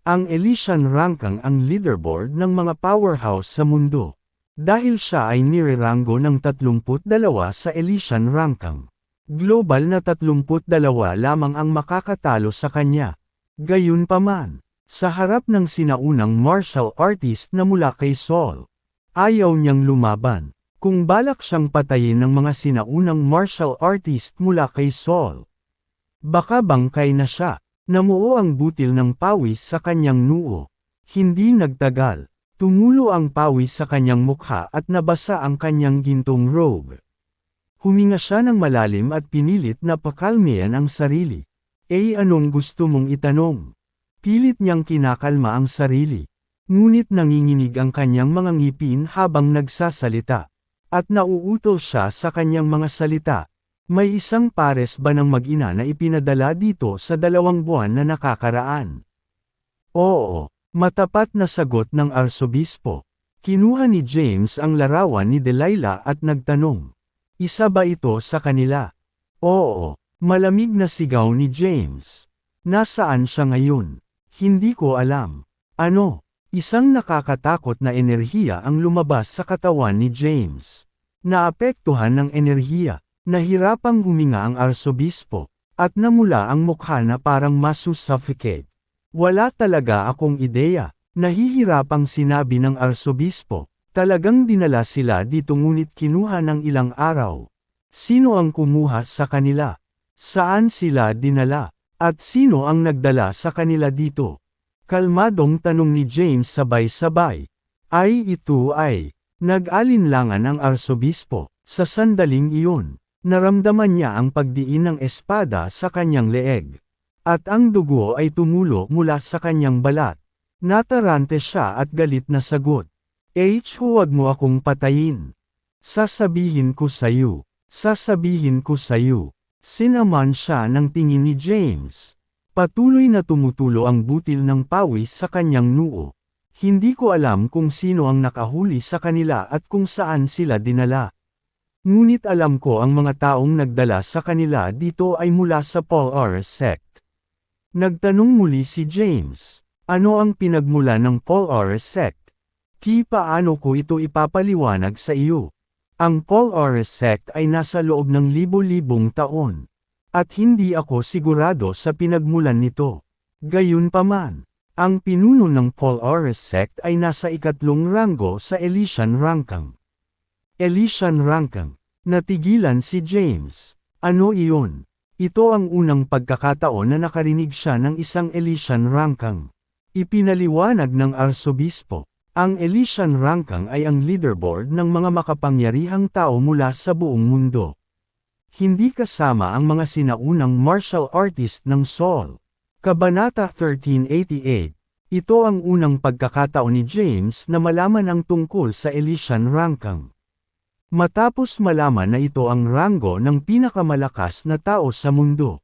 Ang Elysian Ranking ang leaderboard ng mga powerhouse sa mundo. Dahil siya ay nireranggo ng 32 sa Elysian Ranking. Global na 32 lamang ang makakatalo sa kanya. Gayunpaman, sa harap ng sinaunang martial artist na mula kay Seoul, ayaw niyang lumaban. Kung balak siyang patayin ng mga sinaunang martial artist mula kay Seoul, baka bangkay na siya. Namuo ang butil ng pawis sa kanyang noo. Hindi nagtagal, tumulo ang pawis sa kanyang mukha at nabasa ang kanyang gintong robe. Huminga siya ng malalim at pinilit na pakalmehan ang sarili. Anong gusto mong itanong? Pilit niyang kinakalma ang sarili. Ngunit nanginginig ang kanyang mga ngipin habang nagsasalita. At nauutol siya sa kanyang mga salita. May isang pares ba ng mag-ina na ipinadala dito sa 2 buwan na nakakaraan? Oo, matapat na sagot ng arsobispo. Kinuha ni James ang larawan ni Delilah at nagtanong, "Isa ba ito sa kanila?" Oo, malamig na sigaw ni James. "Nasaan siya ngayon?" "Hindi ko alam." "Ano?" Isang nakakatakot na enerhiya ang lumabas sa katawan ni James. Naapektuhan ng enerhiya, nahirapang huminga ang arsobispo, at namula ang mukha na parang masussuffocate. Wala talaga akong ideya. Nahihirapang sinabi ng arsobispo. Talagang dinala sila dito ngunit kinuha ng ilang araw. Sino ang kumuha sa kanila? Saan sila dinala? At sino ang nagdala sa kanila dito? Kalmadong tanong ni James sabay-sabay. Ay ito ay. Nag-alinlangan ang arsobispo. Sa sandaling iyon, naramdaman niya ang pagdiin ng espada sa kanyang leeg. At ang dugo ay tumulo mula sa kanyang balat. Natarante siya at galit na sagot. Huwag mo akong patayin. Sasabihin ko sa'yo. Sasabihin ko sa'yo. Sinaman siya ng tingin ni James. Patuloy na tumutulo ang butil ng pawis sa kanyang noo. Hindi ko alam kung sino ang nakahuli sa kanila at kung saan sila dinala. Ngunit alam ko ang mga taong nagdala sa kanila dito ay mula sa Paul R. sect. Nagtanong muli si James. Ano ang pinagmula ng Paul R. sect? Paano ko ito ipapaliwanag sa iyo? Ang Paul R. sect ay nasa loob ng libo-libong taon. At hindi ako sigurado sa pinagmulan nito. Gayunpaman, ang pinuno ng Paul R. sect ay nasa ikatlong ranggo sa Elysian Rangkang. Elysian Rangkang. Natigilan si James. Ano iyon? Ito ang unang pagkakataon na nakarinig siya ng isang Elysian Rangkang. Ipinaliwanag ng arsobispo. Ang Elysian Rangkang ay ang leaderboard ng mga makapangyarihang tao mula sa buong mundo. Hindi kasama ang mga sinaunang martial artist ng Seoul. Kabanata 1388. Ito ang unang pagkakataon ni James na malaman ang tungkol sa Elysian Rangkang. Matapos malaman na ito ang ranggo ng pinakamalakas na tao sa mundo.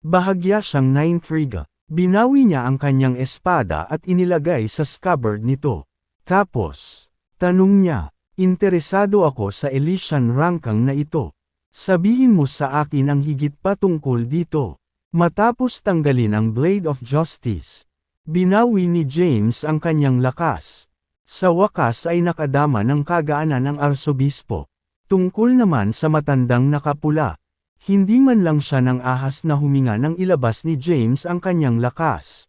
Bahagya siyang naintriga. Binawi niya ang kanyang espada at inilagay sa scabbard nito. Tapos, tanong niya, interesado ako sa Elysian Rangkang na ito. Sabihin mo sa akin ang higit pa tungkol dito. Matapos tanggalin ang Blade of Justice, binawi ni James ang kanyang lakas. Sa wakas ay nakadama ng kagaanan ng arsobispo. Tungkol naman sa matandang nakapula, hindi man lang siya ng ahas na huminga nang ilabas ni James ang kanyang lakas.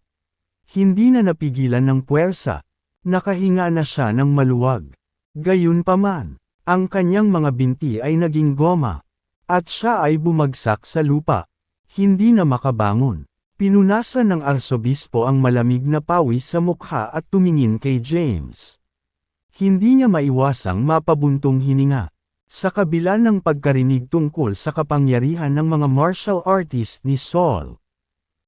Hindi na napigilan ng puwersa. Nakahinga na siya ng maluwag. Gayunpaman, ang kanyang mga binti ay naging goma. At siya ay bumagsak sa lupa. Hindi na makabangon. Pinunasan ng arsobispo ang malamig na pawis sa mukha at tumingin kay James. Hindi niya maiwasang mapabuntong hininga. Sa kabila ng pagkarinig tungkol sa kapangyarihan ng mga martial artist ni Seoul.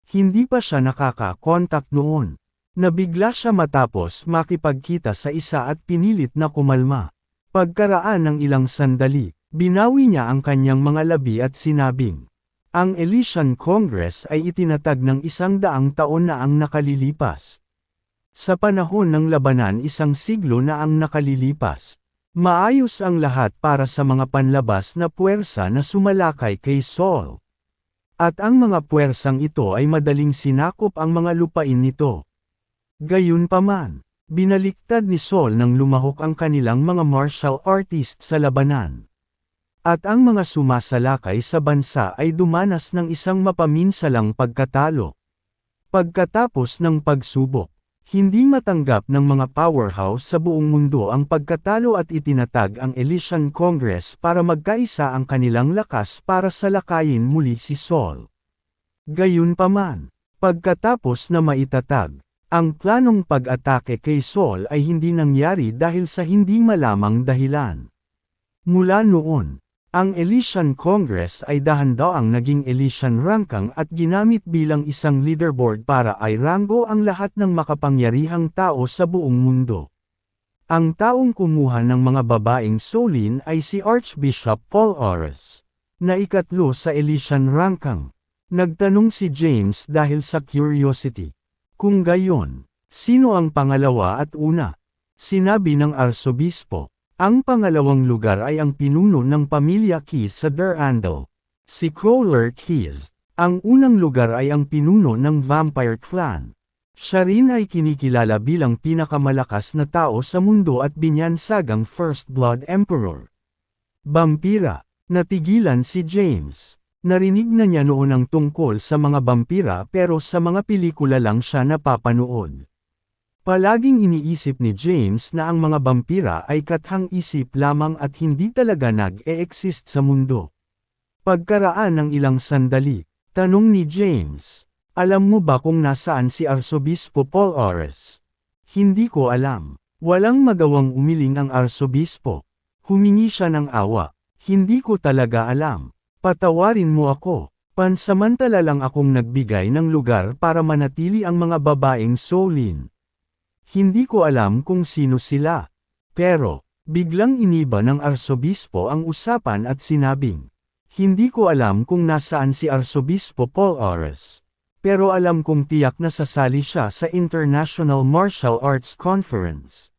Hindi pa siya nakaka-contact noon. Nabigla siya matapos makipagkita sa isa at pinilit na kumalma. Pagkaraan ng ilang sandali, binawi niya ang kanyang mga labi at sinabing, ang Elysian Congress ay itinatag ng 100 taon na ang nakalilipas. Sa panahon ng labanan 1 siglo na ang nakalilipas. Maayos ang lahat para sa mga panlabas na puwersa na sumalakay kay Seoul. At ang mga puwersang ito ay madaling sinakop ang mga lupain nito. Gayunpaman, binaliktad ni Seoul nang lumahok ang kanilang mga martial artist sa labanan. At ang mga sumasalakay sa bansa ay dumanas ng isang mapaminsalang pagkatalo. Pagkatapos ng pagsubok, hindi matanggap ng mga powerhouse sa buong mundo ang pagkatalo at itinatag ang Elysian Congress para magkaisa ang kanilang lakas para salakayin muli si Seoul. Gayunpaman, pagkatapos na maitatag, ang planong pag-atake kay Seoul ay hindi nangyari dahil sa hindi malamang dahilan. Mula noon, ang Elysian Congress ay dahan-daang naging Elysian Rangkang at ginamit bilang isang leaderboard para i-ranggo ang lahat ng makapangyarihang tao sa buong mundo. Ang taong kumuha ng mga babaeng Seoulin ay si Archbishop Paul Oris, na ikatlo sa Elysian Rangkang. Nagtanong si James dahil sa curiosity. Kung gayon, sino ang pangalawa at una? Sinabi ng arsobispo. Ang pangalawang lugar ay ang pinuno ng pamilya Keys sa Durandal, si Crowler Keys. Ang unang lugar ay ang pinuno ng Vampire Clan. Siya rin ay kinikilala bilang pinakamalakas na tao sa mundo at binyansagang First Blood Emperor. Vampira, natigilan si James. Narinig na niya noon ang tungkol sa mga bampira pero sa mga pelikula lang siya napapanood. Palaging iniisip ni James na ang mga bampira ay kathang-isip lamang at hindi talaga nag-e-exist sa mundo. Pagkaraan ng ilang sandali, tanong ni James, "Alam mo ba kung nasaan si Arsobispo Paul Ores?" "Hindi ko alam." Walang magawang umiling ang arsobispo. Humingi siya ng awa. "Hindi ko talaga alam. Patawarin mo ako. Pansamantala lang akong nagbigay ng lugar para manatili ang mga babaeng Solin. Hindi ko alam kung sino sila." Pero, biglang iniba ng arsobispo ang usapan at sinabing, "Hindi ko alam kung nasaan si Arsobispo Paul Ores. Pero alam kong tiyak na sasali siya sa International Martial Arts Conference."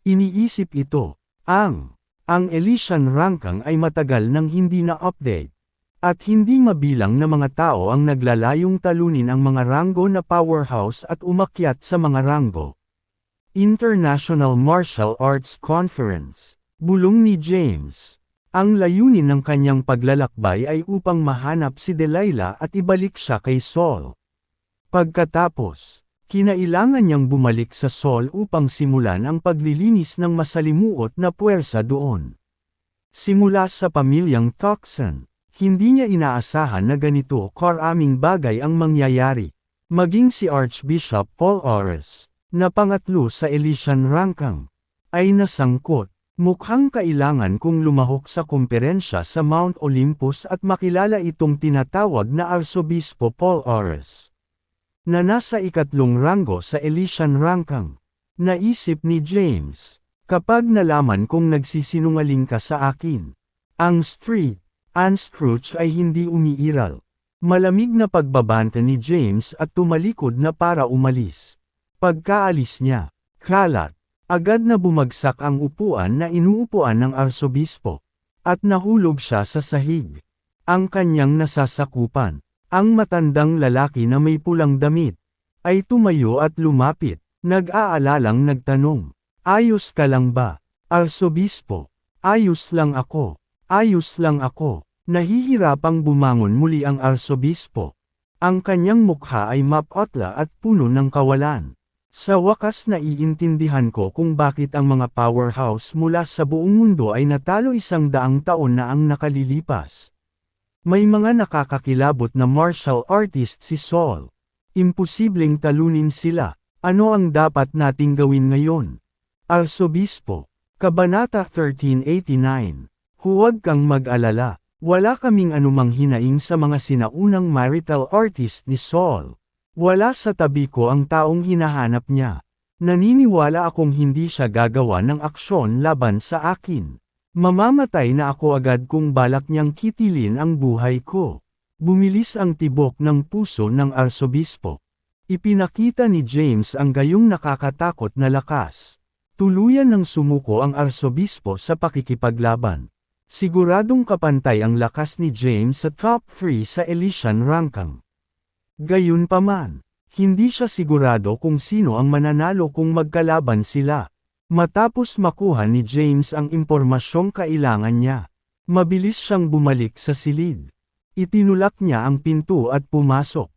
Iniisip ito, ang Elysian Rangkang ay matagal nang hindi na-update. At hindi mabilang na mga tao ang naglalayong talunin ang mga ranggo na powerhouse at umakyat sa mga ranggo. International Martial Arts Conference. Bulong ni James. Ang layunin ng kanyang paglalakbay ay upang mahanap si Delilah at ibalik siya kay Saul. Pagkatapos, kinailangan niyang bumalik sa Saul upang simulan ang paglilinis ng masalimuot na puwersa doon. Simula sa pamilyang Tucson, hindi niya inaasahan na ganito karaming bagay ang mangyayari. Maging si Archbishop Paul Ores, na pangatlo sa Elysian Rangkang, ay nasangkot. Mukhang kailangan kong lumahok sa komperensya sa Mount Olympus at makilala itong tinatawag na Arsobispo Paul Ores, na nasa ikatlong ranggo sa Elysian Rangkang. Naisip ni James, kapag nalaman kong nagsisinungaling ka sa akin, ang street, Scrooge ay hindi umiiral. Malamig na pagbabanta ni James at tumalikod na para umalis. Pagkaalis niya, kalat, agad na bumagsak ang upuan na inuupuan ng arsobispo, at nahulog siya sa sahig. Ang kanyang nasasakupan, ang matandang lalaki na may pulang damit, ay tumayo at lumapit, nag-aalalang nagtanong, "Ayos ka lang ba, Arsobispo?" "Ayos lang ako, ayos lang ako." Nahihirapang bumangon muli ang arsobispo. Ang kanyang mukha ay mapotla at puno ng kawalan. Sa wakas naiintindihan ko kung bakit ang mga powerhouse mula sa buong mundo ay natalo 100 taon na ang nakalilipas. May mga nakakakilabot na martial artist si Saul. Imposibleng talunin sila. Ano ang dapat nating gawin ngayon? Arsobispo. Kabanata 1389. Huwag kang mag-alala. Wala kaming anumang hinaing sa mga sinaunang marital artist ni Saul. Wala sa tabi ko ang taong hinahanap niya. Naniniwala akong hindi siya gagawa ng aksyon laban sa akin. Mamamatay na ako agad kung balak niyang kitilin ang buhay ko. Bumilis ang tibok ng puso ng arsobispo. Ipinakita ni James ang gayong nakakatakot na lakas. Tuluyan ng sumuko ang arsobispo sa pakikipaglaban. Siguradong kapantay ang lakas ni James sa top 3 sa Elysian Rangkang. Gayunpaman, hindi siya sigurado kung sino ang mananalo kung magkalaban sila. Matapos makuha ni James ang impormasyong kailangan niya, mabilis siyang bumalik sa silid. Itinulak niya ang pinto at pumasok.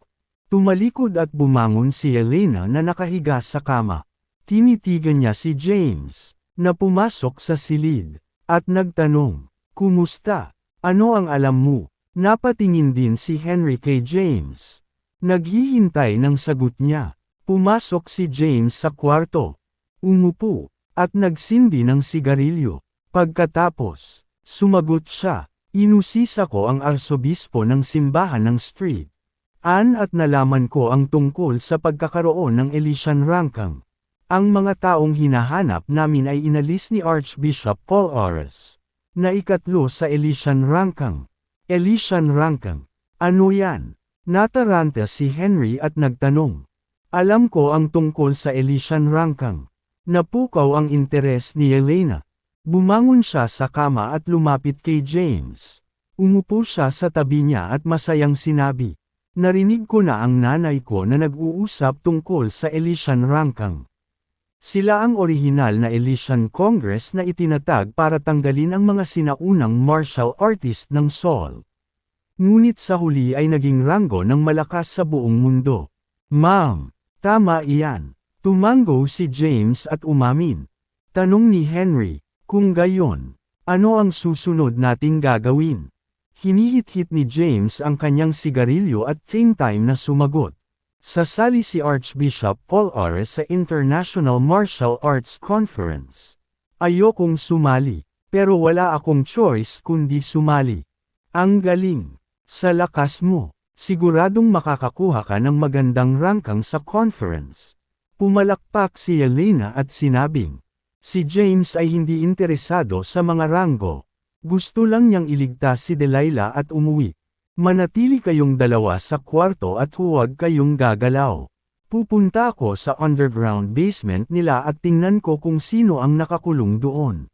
Tumalikod at bumangon si Elena na nakahiga sa kama. Tinitigan niya si James, na pumasok sa silid, at nagtanong, "Kumusta? Ano ang alam mo?" Napatingin din si Henry kay James. Naghihintay ng sagot niya. Pumasok si James sa kwarto. Umupo, at nagsindi ng sigarilyo. Pagkatapos, sumagot siya, "Inusisa ko ang arsobispo ng simbahan ng street. At nalaman ko ang tungkol sa pagkakaroon ng Elysian Rangkang. Ang mga taong hinahanap namin ay inalis ni Archbishop Paul Ores, na ikatlo sa Elysian Rangkang." Elysian Rangkang? Ano yan? Nataranta si Henry at nagtanong. "Alam ko ang tungkol sa Elysian Rangkang." Napukaw ang interes ni Elena. Bumangon siya sa kama at lumapit kay James. Umupo siya sa tabi niya at masayang sinabi, "Narinig ko na ang nanay ko na nag-uusap tungkol sa Elysian Rangkang. Sila ang orihinal na Elysian Congress na itinatag para tanggalin ang mga sinaunang martial artist ng Saul. Ngunit sa huli ay naging ranggo ng malakas sa buong mundo. Ma'am, tama iyan. Tumango si James at umamin. Tanong ni Henry, kung gayon, ano ang susunod nating gagawin? Hinihit-hit ni James ang kanyang sigarilyo at same time na sumagot. Sasali si Archbishop Paul R. sa International Martial Arts Conference. Ayokong sumali, pero wala akong choice kundi sumali. Ang galing. Sa lakas mo, siguradong makakakuha ka ng magandang rangkang sa conference. Pumalakpak si Elena at sinabing, si James ay hindi interesado sa mga ranggo. Gusto lang niyang iligtas si Delilah at umuwi. Manatili kayong dalawa sa kwarto at huwag kayong gagalaw. Pupunta ako sa underground basement nila at tingnan ko kung sino ang nakakulong doon.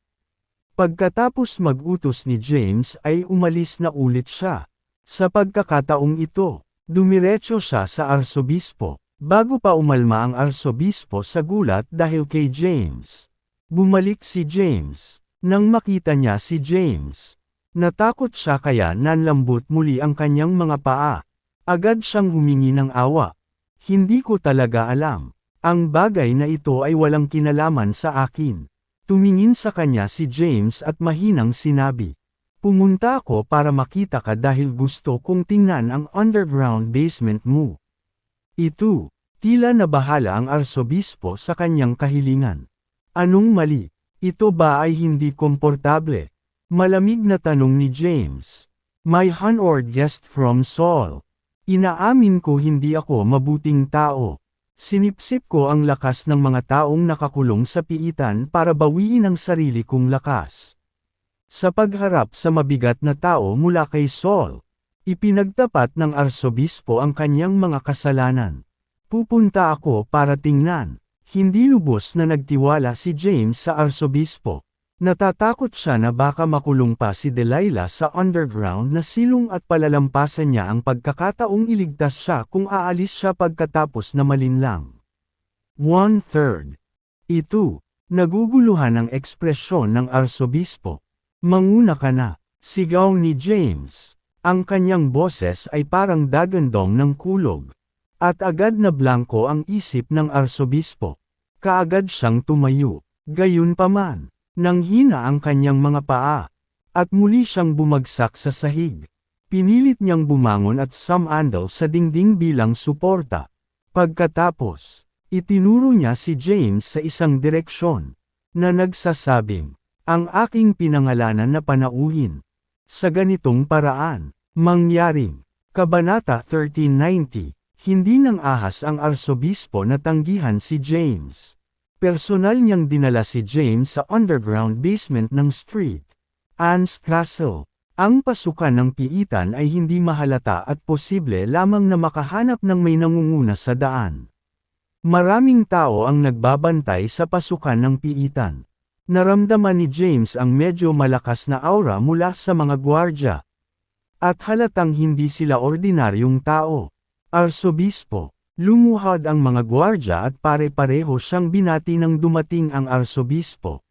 Pagkatapos mag-utos ni James ay umalis na ulit siya. Sa pagkakataong ito, dumiretso siya sa arsobispo. Bago pa umalma ang arsobispo sa gulat dahil kay James. Bumalik si James. Nang makita niya si James, natakot siya kaya nanlambot muli ang kanyang mga paa. Agad siyang humingi ng awa. Hindi ko talaga alam. Ang bagay na ito ay walang kinalaman sa akin. Tumingin sa kanya si James at mahinang sinabi. Pumunta ako para makita ka dahil gusto kong tingnan ang underground basement mo. Ito, tila nabahala ang arsobispo sa kanyang kahilingan. Anong mali? Ito ba ay hindi komportable? Malamig na tanong ni James. My honored guest from Saul. Inaamin ko hindi ako mabuting tao. Sinipsip ko ang lakas ng mga taong nakakulong sa piitan para bawiin ang sarili kong lakas. Sa pagharap sa mabigat na tao mula kay Saul, ipinagtapat ng arsobispo ang kanyang mga kasalanan. Pupunta ako para tingnan. Hindi lubos na nagtiwala si James sa arsobispo. Natatakot siya na baka makulong pa si Delilah sa underground na silong at palalampasan niya ang pagkakataong iligtas siya kung aalis siya pagkatapos na malinlang. 1/3. Ito, naguguluhan ang ekspresyon ng arsobispo. Manguna ka na, sigaw ni James. Ang kanyang boses ay parang dagandong ng kulog. At agad na blanko ang isip ng arsobispo. Kaagad siyang tumayo. Gayunpaman, nanghina ang kanyang mga paa. At muli siyang bumagsak sa sahig. Pinilit niyang bumangon at sumandal sa dingding bilang suporta. Pagkatapos, itinuro niya si James sa isang direksyon, na nagsasabing, ang aking pinangalanan na panauhin. Sa ganitong paraan, mangyaring, Kabanata 1390, hindi nang ahas ang arsobispo na tanggihan si James. Personal niyang dinala si James sa underground basement ng Street Anne's Castle. Ang pasukan ng piitan ay hindi mahalata at posible lamang na makahanap ng may nangunguna sa daan. Maraming tao ang nagbabantay sa pasukan ng piitan. Naramdaman ni James ang medyo malakas na aura mula sa mga gwardya. At halatang hindi sila ordinaryong tao. Arsobispo, lumuhad ang mga gwardya at pare-pareho siyang binati nang dumating ang arsobispo.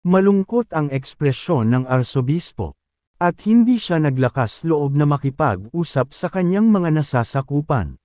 Malungkot ang ekspresyon ng arsobispo. At hindi siya naglakas loob na makipag-usap sa kanyang mga nasasakupan.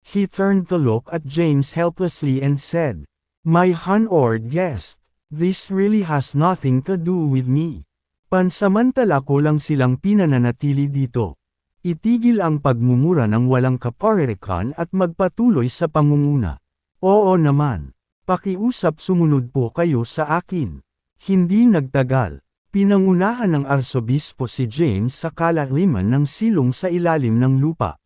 He turned to look at James helplessly and said, "My honored guest. This really has nothing to do with me. Pansamantala ko lang silang pinananatili dito. Itigil ang pagmumura ng walang kaparirikan at magpatuloy sa pangunguna. Oo naman. Pakiusap sumunod po kayo sa akin." Hindi nagtagal. Pinangunahan ng arsobispo si James sa kalaliman ng silong sa ilalim ng lupa.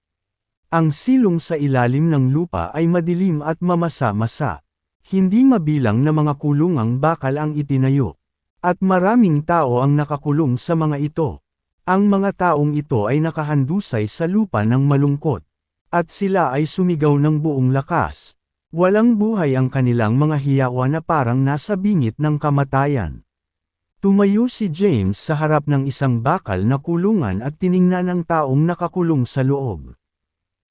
Ang silong sa ilalim ng lupa ay madilim at mamasa-masa. Hindi mabilang na mga kulungang bakal ang itinayo. At maraming tao ang nakakulong sa mga ito. Ang mga taong ito ay nakahandusay sa lupa ng malungkot. At sila ay sumigaw ng buong lakas. Walang buhay ang kanilang mga hiyawa na parang nasa bingit ng kamatayan. Tumayo si James sa harap ng isang bakal na kulungan at tiningnan ang taong nakakulong sa loob.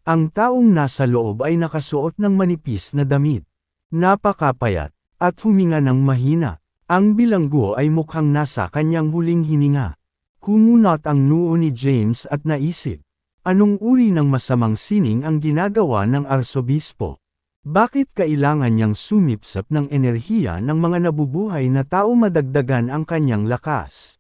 Ang taong nasa loob ay nakasuot ng manipis na damit. Napakapayat, at huminga ng mahina. Ang bilanggo ay mukhang nasa kanyang huling hininga. Kumunat ang noo ni James at naisip, anong uri ng masamang sining ang ginagawa ng arsobispo? Bakit kailangan niyang sumipsap ng enerhiya ng mga nabubuhay na tao madagdagan ang kanyang lakas?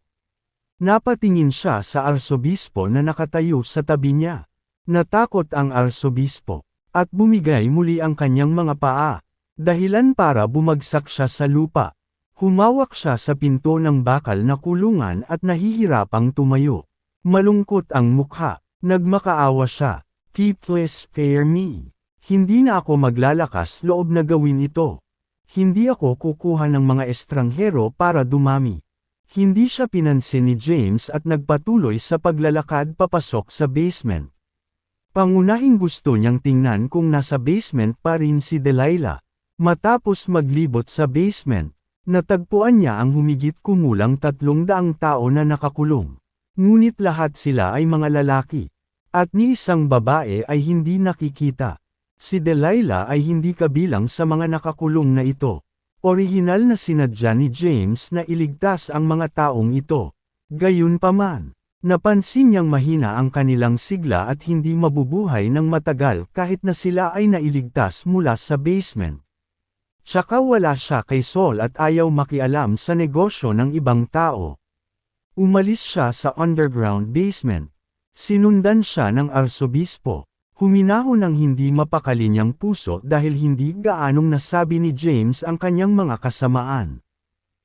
Napatingin siya sa arsobispo na nakatayo sa tabi niya. Natakot ang arsobispo, at bumigay muli ang kanyang mga paa, dahilan para bumagsak siya sa lupa. Humawak siya sa pinto ng bakal na kulungan at nahihirapang tumayo. Malungkot ang mukha, nagmakaawa siya. Please spare me. Hindi na ako maglalakas loob na gawin ito. Hindi ako kukuha ng mga estranghero para dumami. Hindi siya pinansin ni James at nagpatuloy sa paglalakad papasok sa basement. Pangunahing gusto niyang tingnan kung nasa basement pa rin si Delilah. Matapos maglibot sa basement, natagpuan niya ang humigit kumulang 300 tao na nakakulong. Ngunit lahat sila ay mga lalaki. At ni isang babae ay hindi nakikita. Si Delilah ay hindi kabilang sa mga nakakulong na ito. Orihinal na sinadya ni James na iligtas ang mga taong ito. Gayunpaman, napansin niyang mahina ang kanilang sigla at hindi mabubuhay ng matagal kahit na sila ay nailigtas mula sa basement. Tsaka wala siya kay Saul at ayaw makialam sa negosyo ng ibang tao. Umalis siya sa underground basement. Sinundan siya ng arsobispo. Huminahon ang hindi mapakali niyang puso dahil hindi gaanong nasabi ni James ang kanyang mga kasamaan.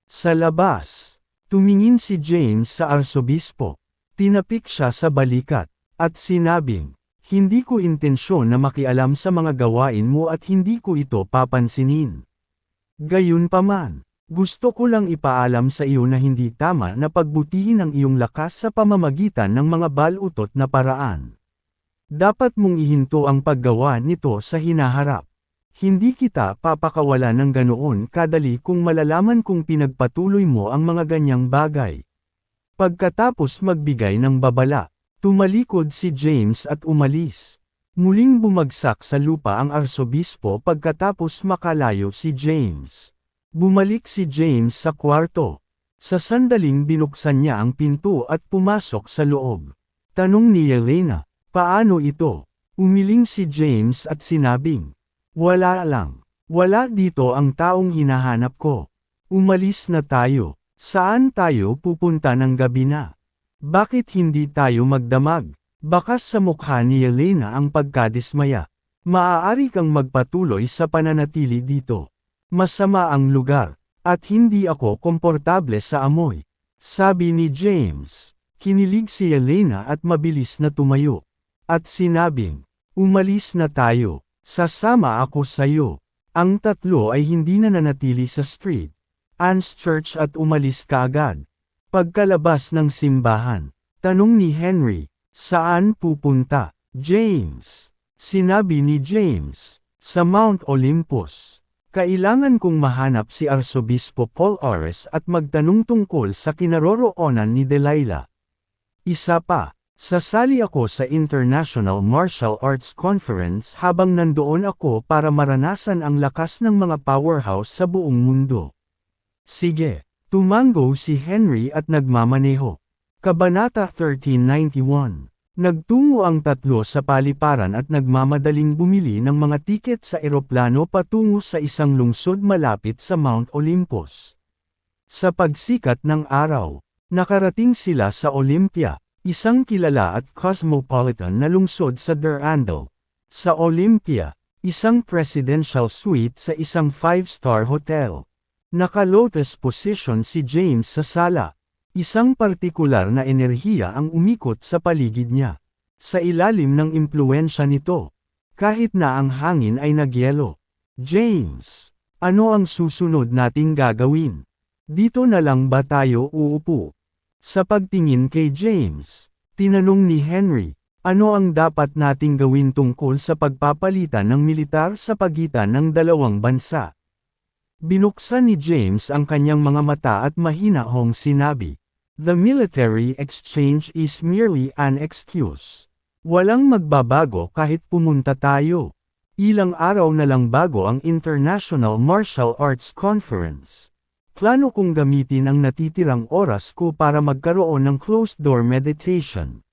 Sa labas, tumingin si James sa arsobispo. Tinapik siya sa balikat, at sinabing, hindi ko intensyon na makialam sa mga gawain mo at hindi ko ito papansinin. Gayunpaman, gusto ko lang ipaalam sa iyo na hindi tama na pagbutihin ang iyong lakas sa pamamagitan ng mga balutot na paraan. Dapat mong ihinto ang paggawa nito sa hinaharap. Hindi kita papakawalan ng ganoon kadali kung malalaman kung pinagpatuloy mo ang mga ganyang bagay. Pagkatapos magbigay ng babala, tumalikod si James at umalis. Muling bumagsak sa lupa ang arsobispo pagkatapos makalayo si James. Bumalik si James sa kwarto. Sa sandaling binuksan niya ang pinto at pumasok sa loob. Tanong ni Elena, paano ito? Umiling si James at sinabing, wala lang. Wala dito ang taong hinahanap ko. Umalis na tayo. Saan tayo pupunta ng gabi na? Bakit hindi tayo magdamag? Bakas sa mukha ni Elena ang pagkadismaya. Maaari kang magpatuloy sa pananatili dito. Masama ang lugar, at hindi ako komportable sa amoy. Sabi ni James. Kinilig si Elena at mabilis na tumayo. At sinabing, umalis na tayo, sasama ako sayo. Ang tatlo ay hindi na nanatili sa street. Anne's Church at umalis kaagad. Pagkalabas ng simbahan, tanong ni Henry, saan pupunta, James? Sinabi ni James, sa Mount Olympus. Kailangan kong mahanap si Arsobispo Paul Ores at magtanong tungkol sa kinaroroonan ni Delilah. Isa pa, sasali ako sa International Martial Arts Conference habang nandoon ako para maranasan ang lakas ng mga powerhouse sa buong mundo. Sige, tumango si Henry at nagmamaneho. Kabanata 1391. Nagtungo ang tatlo sa paliparan at nagmamadaling bumili ng mga tiket sa eroplano patungo sa isang lungsod malapit sa Mount Olympus. Sa pagsikat ng araw, nakarating sila sa Olympia, isang kilala at cosmopolitan na lungsod sa Durandal. Sa Olympia, isang presidential suite sa isang 5-star hotel. Naka-lotus position si James sa sala. Isang partikular na enerhiya ang umikot sa paligid niya. Sa ilalim ng impluwensya nito, kahit na ang hangin ay nagyelo. James, ano ang susunod nating gagawin? Dito na lang ba tayo uupo? Sa pagtingin kay James, tinanong ni Henry, ano ang dapat nating gawin tungkol sa pagpapalitan ng militar sa pagitan ng dalawang bansa? Binuksan ni James ang kanyang mga mata at mahinahong sinabi, the military exchange is merely an excuse. Walang magbabago kahit pumunta tayo. Ilang araw na lang bago ang International Martial Arts Conference. Plano kong gamitin ang natitirang oras ko para magkaroon ng closed-door meditation.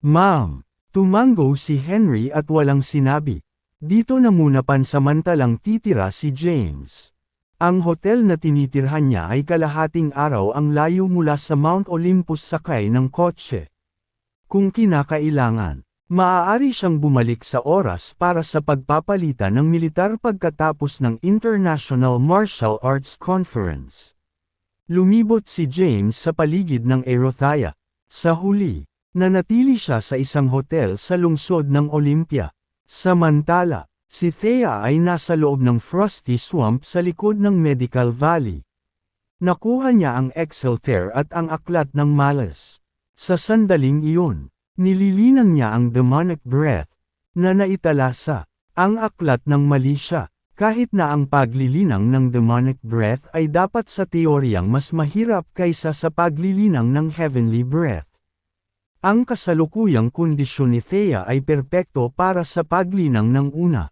Ma'am, tumango si Henry at walang sinabi. Dito na muna pansamantalang titira si James. Ang hotel na tinitirhan niya ay kalahating araw ang layo mula sa Mount Olympus sakay ng kotse. Kung kinakailangan, maaari siyang bumalik sa oras para sa pagpapalitan ng militar pagkatapos ng International Martial Arts Conference. Lumibot si James sa paligid ng Ayutthaya. Sa huli, nanatili siya sa isang hotel sa lungsod ng Olympia. Samantala, si Thea ay nasa loob ng Frosty Swamp sa likod ng Medical Valley. Nakuha niya ang Excelter at ang aklat ng Malas. Sa sandaling iyon, nililinan niya ang demonic breath, na naitala sa ang aklat ng mali siya, kahit na ang paglilinang ng demonic breath ay dapat sa teoryang mas mahirap kaysa sa paglilinang ng heavenly breath. Ang kasalukuyang kondisyon ni Thea ay perpekto para sa paglinang ng una.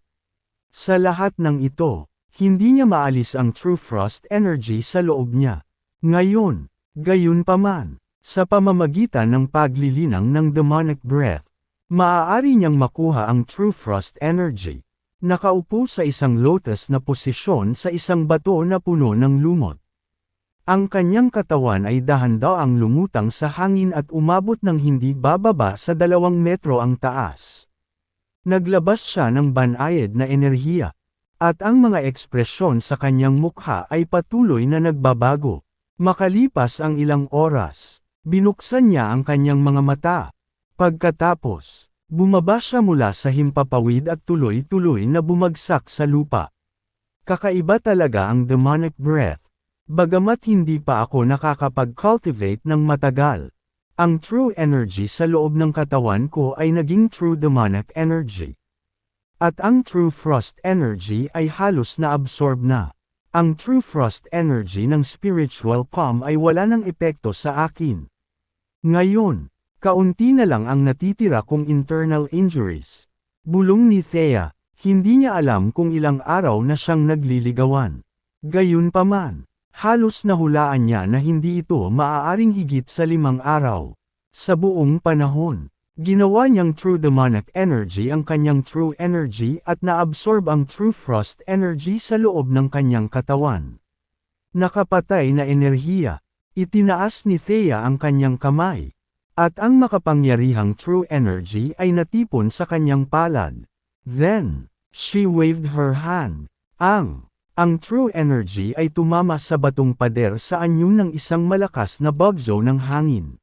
Sa lahat ng ito, hindi niya maalis ang True Frost energy sa loob niya. Ngayon, gayunpaman, sa pamamagitan ng paglilinang ng demonic breath, maaari niyang makuha ang True Frost energy. Nakaupo sa isang lotus na posisyon sa isang bato na puno ng lumot. Ang kanyang katawan ay dahan-daang lumutang sa hangin at umabot ng hindi bababa sa 2 metro ang taas. Naglabas siya ng banayad na enerhiya, at ang mga ekspresyon sa kanyang mukha ay patuloy na nagbabago. Makalipas ang ilang oras, binuksan niya ang kanyang mga mata. Pagkatapos, bumaba siya mula sa himpapawid at tuloy-tuloy na bumagsak sa lupa. Kakaiba talaga ang demonic breath. Bagamat hindi pa ako nakakapag-cultivate ng matagal, ang true energy sa loob ng katawan ko ay naging true demonic energy. At ang true frost energy ay halos na-absorb na. Ang true frost energy ng spiritual palm ay wala ng epekto sa akin. Ngayon, kaunti na lang ang natitira kong internal injuries. Bulong ni Thea, hindi niya alam kung ilang araw na siyang nagliligawan. Gayunpaman, halos nahulaan niya na hindi ito maaaring higit sa 5 araw. Sa buong panahon, ginawa niyang true demonic energy ang kanyang true energy at naabsorb ang true frost energy sa loob ng kanyang katawan. Nakapatay na enerhiya, itinaas ni Thea ang kanyang kamay, at ang makapangyarihang true energy ay natipon sa kanyang palad. Then, she waved her hand. Ang true energy ay tumama sa batong pader sa anyo ng isang malakas na bagyo ng hangin.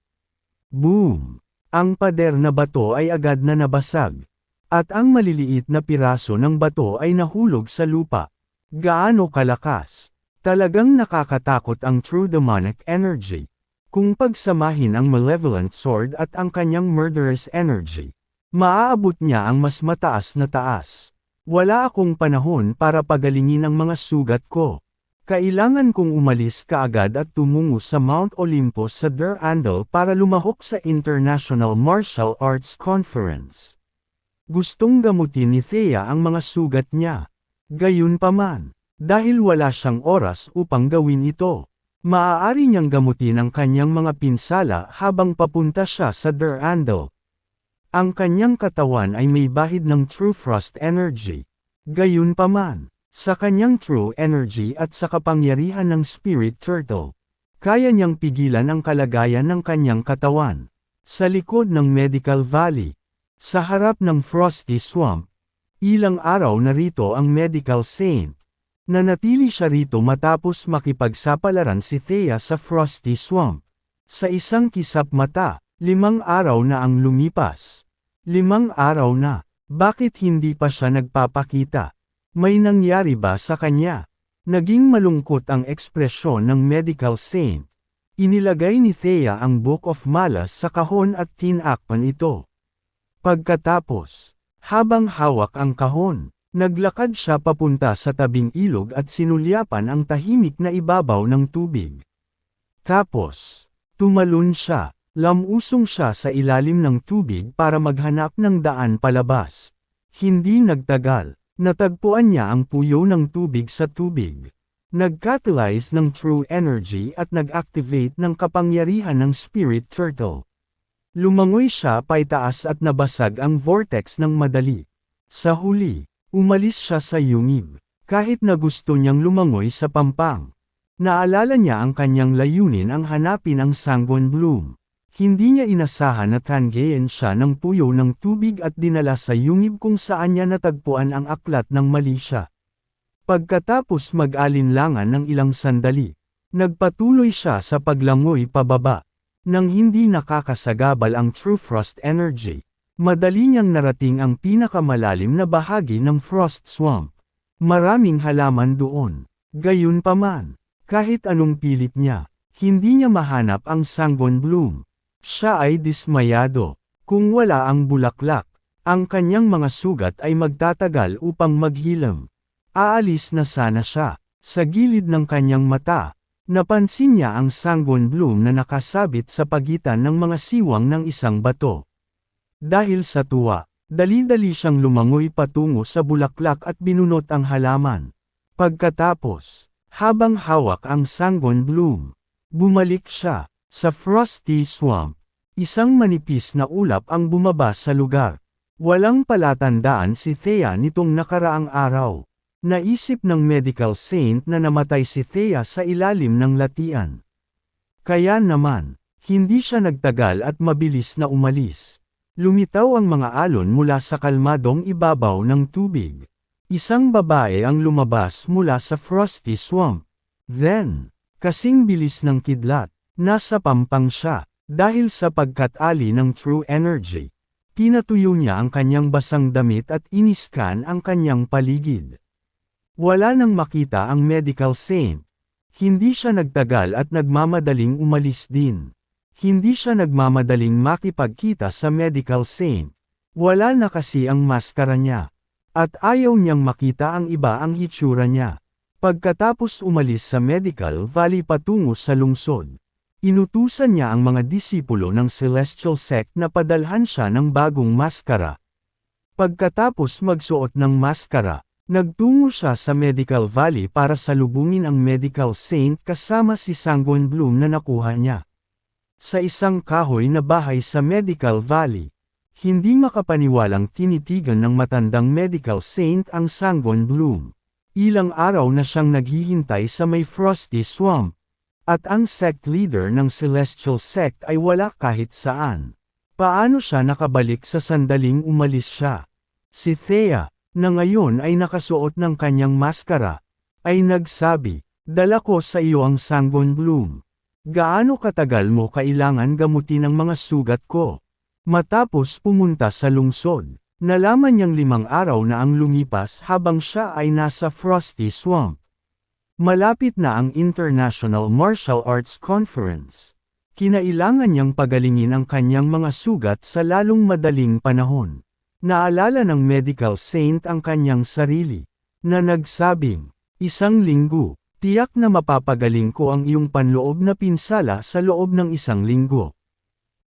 Boom! Ang pader na bato ay agad na nabasag. At ang maliliit na piraso ng bato ay nahulog sa lupa. Gaano kalakas? Talagang nakakatakot ang true demonic energy. Kung pagsamahin ang malevolent sword at ang kanyang murderous energy, maaabot niya ang mas mataas na taas. Wala akong panahon para pagalingin ang mga sugat ko. Kailangan kong umalis kaagad at tumungo sa Mount Olympus sa Durandal para lumahok sa International Martial Arts Conference. Gustong gamutin ni Thea ang mga sugat niya. Gayunpaman, dahil wala siyang oras upang gawin ito, maaari niyang gamutin ang kanyang mga pinsala habang papunta siya sa Durandal. Ang kanyang katawan ay may bahid ng true frost energy. Gayunpaman, sa kanyang true energy at sa kapangyarihan ng spirit turtle, kaya niyang pigilan ang kalagayan ng kanyang katawan. Sa likod ng Medical Valley, sa harap ng Frosty Swamp, ilang araw na rito ang Medical Saint. Nanatili siya rito matapos makipagsapalaran si Thea sa Frosty Swamp. Sa isang kisap mata, 5 araw na ang lumipas. 5 araw na, bakit hindi pa siya nagpapakita? May nangyari ba sa kanya? Naging malungkot ang ekspresyon ng Medical Saint. Inilagay ni Thea ang Book of Malas sa kahon at tinakpan ito. Pagkatapos, habang hawak ang kahon, naglakad siya papunta sa tabing ilog at sinulyapan ang tahimik na ibabaw ng tubig. Tapos, tumalon siya. Lamusong siya sa ilalim ng tubig para maghanap ng daan palabas. Hindi nagtagal, natagpuan niya ang puyo ng tubig sa tubig. nag-catalyze ng true energy at nag-activate ng kapangyarihan ng Spirit Turtle. Lumangoy siya paitaas at nabasag ang vortex ng madali. Sa huli, umalis siya sa yungib. Kahit na gusto niyang lumangoy sa pampang. Naalala niya ang kanyang layunin ang hanapin ang Sanguine Bloom. Hindi niya inasahan na tanggayin siya ng puyo ng tubig at dinala sa yungib kung saan niya natagpuan ang aklat ng mali siya. Pagkatapos mag-alinlangan ng ilang sandali, nagpatuloy siya sa paglangoy pababa. Nang hindi nakakasagabal ang True Frost Energy, madali niyang narating ang pinakamalalim na bahagi ng Frost Swamp. Maraming halaman doon. Gayunpaman, kahit anong pilit niya, hindi niya mahanap ang Sanguine Bloom. Siya ay dismayado. Kung wala ang bulaklak, ang kanyang mga sugat ay magtatagal upang maghilam. Aalis na sana siya. Sa gilid ng kanyang mata, napansin niya ang Sanguine Bloom na nakasabit sa pagitan ng mga siwang ng isang bato. Dahil sa tuwa, dali-dali siyang lumangoy patungo sa bulaklak at binunot ang halaman. Pagkatapos, habang hawak ang Sanguine Bloom, bumalik siya. Sa Frosty Swamp, isang manipis na ulap ang bumaba sa lugar. Walang palatandaan si Thea nitong nakaraang araw. Naisip ng medical saint na namatay si Thea sa ilalim ng latian. Kaya naman, hindi siya nagtagal at mabilis na umalis. Lumitaw ang mga alon mula sa kalmadong ibabaw ng tubig. Isang babae ang lumabas mula sa Frosty Swamp. Then, kasing bilis ng kidlat, nasa pampang siya. Dahil sa pagkatali ng true energy, pinatuyo niya ang kanyang basang damit at iniskan ang kanyang paligid. Wala nang makita ang medical saint. Hindi siya nagtagal at nagmamadaling umalis din. Hindi siya nagmamadaling makipagkita sa medical saint. Wala na kasi ang maskara niya. At ayaw niyang makita ang iba ang hitsura niya. Pagkatapos umalis sa Medical Valley patungo sa lungsod, inutusan niya ang mga disipulo ng Celestial Sect na padalhan siya ng bagong maskara. Pagkatapos magsuot ng maskara, nagtungo siya sa Medical Valley para salubungin ang Medical Saint kasama si Sanguine Bloom na nakuha niya. Sa isang kahoy na bahay sa Medical Valley, hindi makapaniwalang tinitigan ng matandang Medical Saint ang Sanguine Bloom. Ilang araw na siyang naghihintay sa may Frosty Swamp. At ang sect leader ng Celestial Sect ay wala kahit saan. Paano siya nakabalik sa sandaling umalis siya? Si Thea, na ngayon ay nakasuot ng kanyang maskara, ay nagsabi, "Dala ko sa iyo ang Sanguine Bloom. Gaano katagal mo kailangan gamutin ang mga sugat ko?" Matapos pumunta sa lungsod, nalaman niyang 5 araw na ang lumipas habang siya ay nasa Frosty Swamp. Malapit na ang International Martial Arts Conference. Kinailangan niyang pagalingin ang kanyang mga sugat sa lalong madaling panahon. Naalala ng medical saint ang kanyang sarili, na nagsabing, "1 linggo, tiyak na mapapagaling ko ang iyong panloob na pinsala sa loob ng 1 linggo."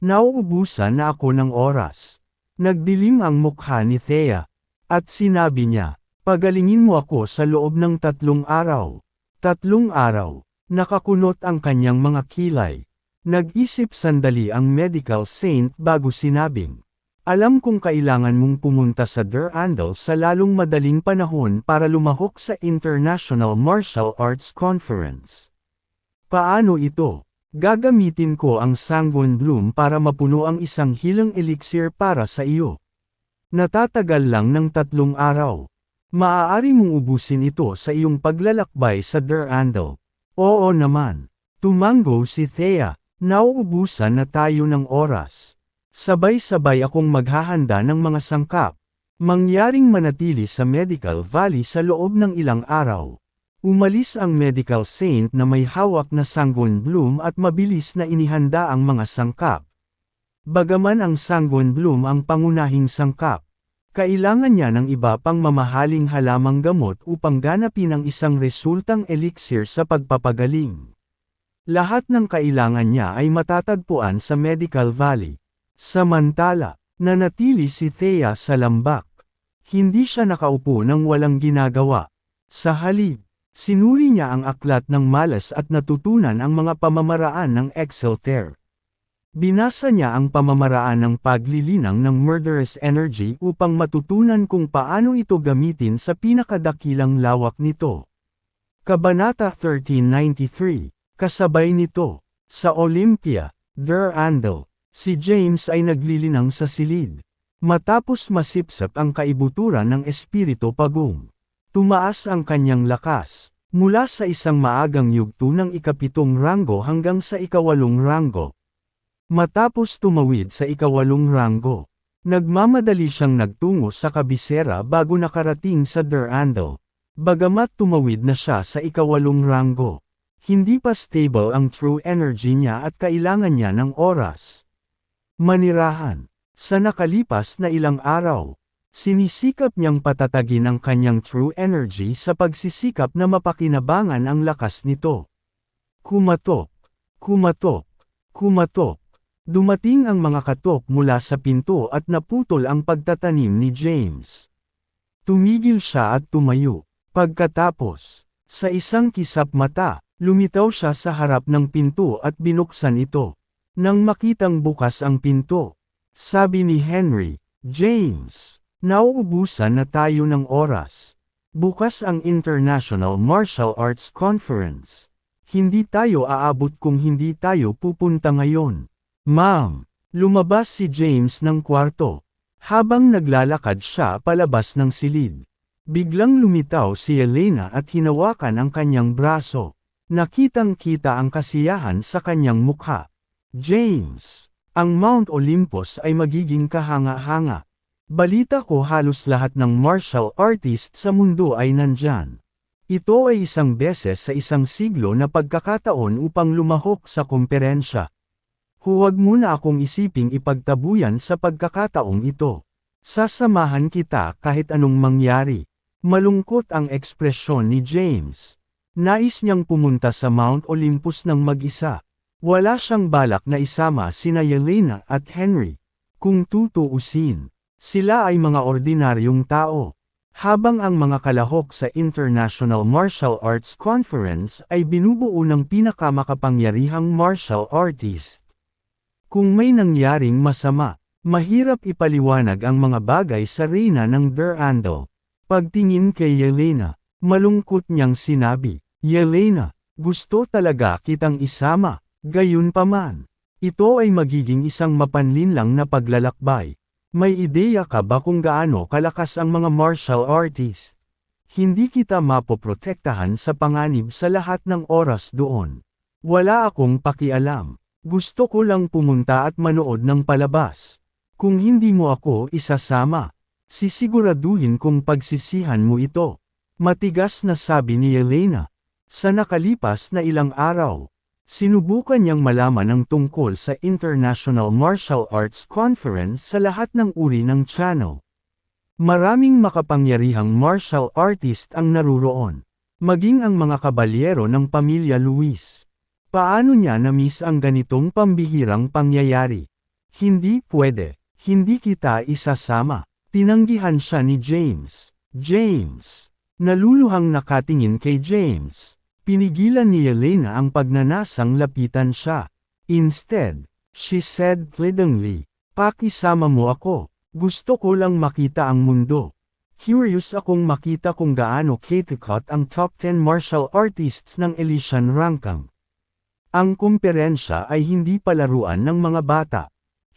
Nauubusan na ako ng oras. Nagdilim ang mukha ni Thea, at sinabi niya, "Pagalingin mo ako sa loob ng 3 araw. 3 araw. Nakakunot ang kanyang mga kilay. Nag-isip sandali ang medical saint bago sinabing, "Alam kong kailangan mong pumunta sa Durandal sa lalong madaling panahon para lumahok sa International Martial Arts Conference." "Paano ito?" "Gagamitin ko ang Sanguine Bloom para mapuno ang 1 hilang elixir para sa iyo. Natatagal lang ng 3 araw. Maaari mong ubusin ito sa iyong paglalakbay sa Durandal." "Oo naman." Tumango si Thea. "Nauubusan na tayo ng oras. Sabay-sabay akong maghahanda ng mga sangkap. Mangyaring manatili sa Medical Valley sa loob ng ilang araw." Umalis ang medical saint na may hawak na Sanguine Bloom at mabilis na inihanda ang mga sangkap. Bagaman ang Sanguine Bloom ang pangunahing sangkap, kailangan niya ng iba pang mamahaling halamang gamot upang ganapin ang isang resultang elixir sa pagpapagaling. Lahat ng kailangan niya ay matatagpuan sa Medical Valley. Samantala, nanatili si Thea sa lambak. Hindi siya nakaupo nang walang ginagawa. Sa halip, Sinuri niya ang aklat ng malas at natutunan ang mga pamamaraan ng Exaltair. Binasa niya ang pamamaraan ng paglilinang ng murderous energy upang matutunan kung paano ito gamitin sa pinakadakilang lawak nito. Kabanata 1393, kasabay nito, sa Olympia, Der Andal, si James ay naglilinang sa silid. Matapos masipsap ang kaibuturan ng Espiritu Pagong, tumaas ang kanyang lakas, mula sa isang maagang yugto ng ikapitong ranggo hanggang sa ikawalong ranggo. Matapos tumawid sa ikawalong ranggo, nagmamadali siyang nagtungo sa kabisera bago nakarating sa Der Andal. Bagamat tumawid na siya sa ikawalong ranggo, hindi pa stable ang true energy niya at kailangan niya ng oras. Manirahan, sa nakalipas na ilang araw, sinisikap niyang patatagin ang kanyang true energy sa pagsisikap na mapakinabangan ang lakas nito. Kumatok, kumatok, kumatok. Dumating ang mga katok mula sa pinto at naputol ang pagtatanim ni James. Tumigil siya at tumayo. Pagkatapos, sa isang kisap mata, lumitaw siya sa harap ng pinto at binuksan ito. Nang makitang bukas ang pinto, sabi ni Henry, "James, nauubusan na tayo ng oras. Bukas ang International Martial Arts Conference. Hindi tayo aabot kung hindi tayo pupunta ngayon." "Ma'am," lumabas si James ng kwarto. Habang naglalakad siya palabas ng silid, biglang lumitaw si Elena at hinawakan ang kanyang braso. Nakitang-kita ang kasiyahan sa kanyang mukha. "James, ang Mount Olympus ay magiging kahanga-hanga. Balita ko halos lahat ng martial artist sa mundo ay nandyan. Ito ay isang beses sa isang siglo na pagkakataon upang lumahok sa komperensya. Huwag mo na akong isiping ipagtabuyan sa pagkakataong ito. Sasamahan kita kahit anong mangyari." Malungkot ang ekspresyon ni James. Nais niyang pumunta sa Mount Olympus ng mag-isa. Wala siyang balak na isama sina Yelena at Henry. Kung tutuusin, sila ay mga ordinaryong tao. Habang ang mga kalahok sa International Martial Arts Conference ay binubuo ng pinakamakapangyarihang martial artist. Kung may nangyaring masama, mahirap ipaliwanag ang mga bagay sa reyna ng Der Andal. Pagtingin kay Yelena, malungkot niyang sinabi, "Yelena, gusto talaga kitang isama, gayunpaman. Ito ay magiging isang mapanlinlang na paglalakbay. May ideya ka ba kung gaano kalakas ang mga martial artist? Hindi kita mapoprotektahan sa panganib sa lahat ng oras doon. Wala akong pakialam. Gusto ko lang pumunta at manood ng palabas. Kung hindi mo ako isasama, sisiguraduhin kong pagsisihan mo ito." Matigas na sabi ni Yelena. Sa nakalipas na ilang araw, sinubukan niyang malaman ang tungkol sa International Martial Arts Conference sa lahat ng uri ng channel. Maraming makapangyarihang martial artist ang naruroon, maging ang mga kabalyero ng pamilya Luis. Paano niya na-miss ang ganitong pambihirang pangyayari? "Hindi pwede, hindi kita isasama." Tinanggihan siya ni James. "James." Naluluhang nakatingin kay James. Pinigilan ni Yelena ang pagnanasang lapitan siya. Instead, she said pleadingly, "Pakisama mo ako. Gusto ko lang makita ang mundo. Curious akong makita kung gaano katikat ang top 10 martial artists ng Elysian Rankang." Ang kumperensya ay hindi palaruan ng mga bata.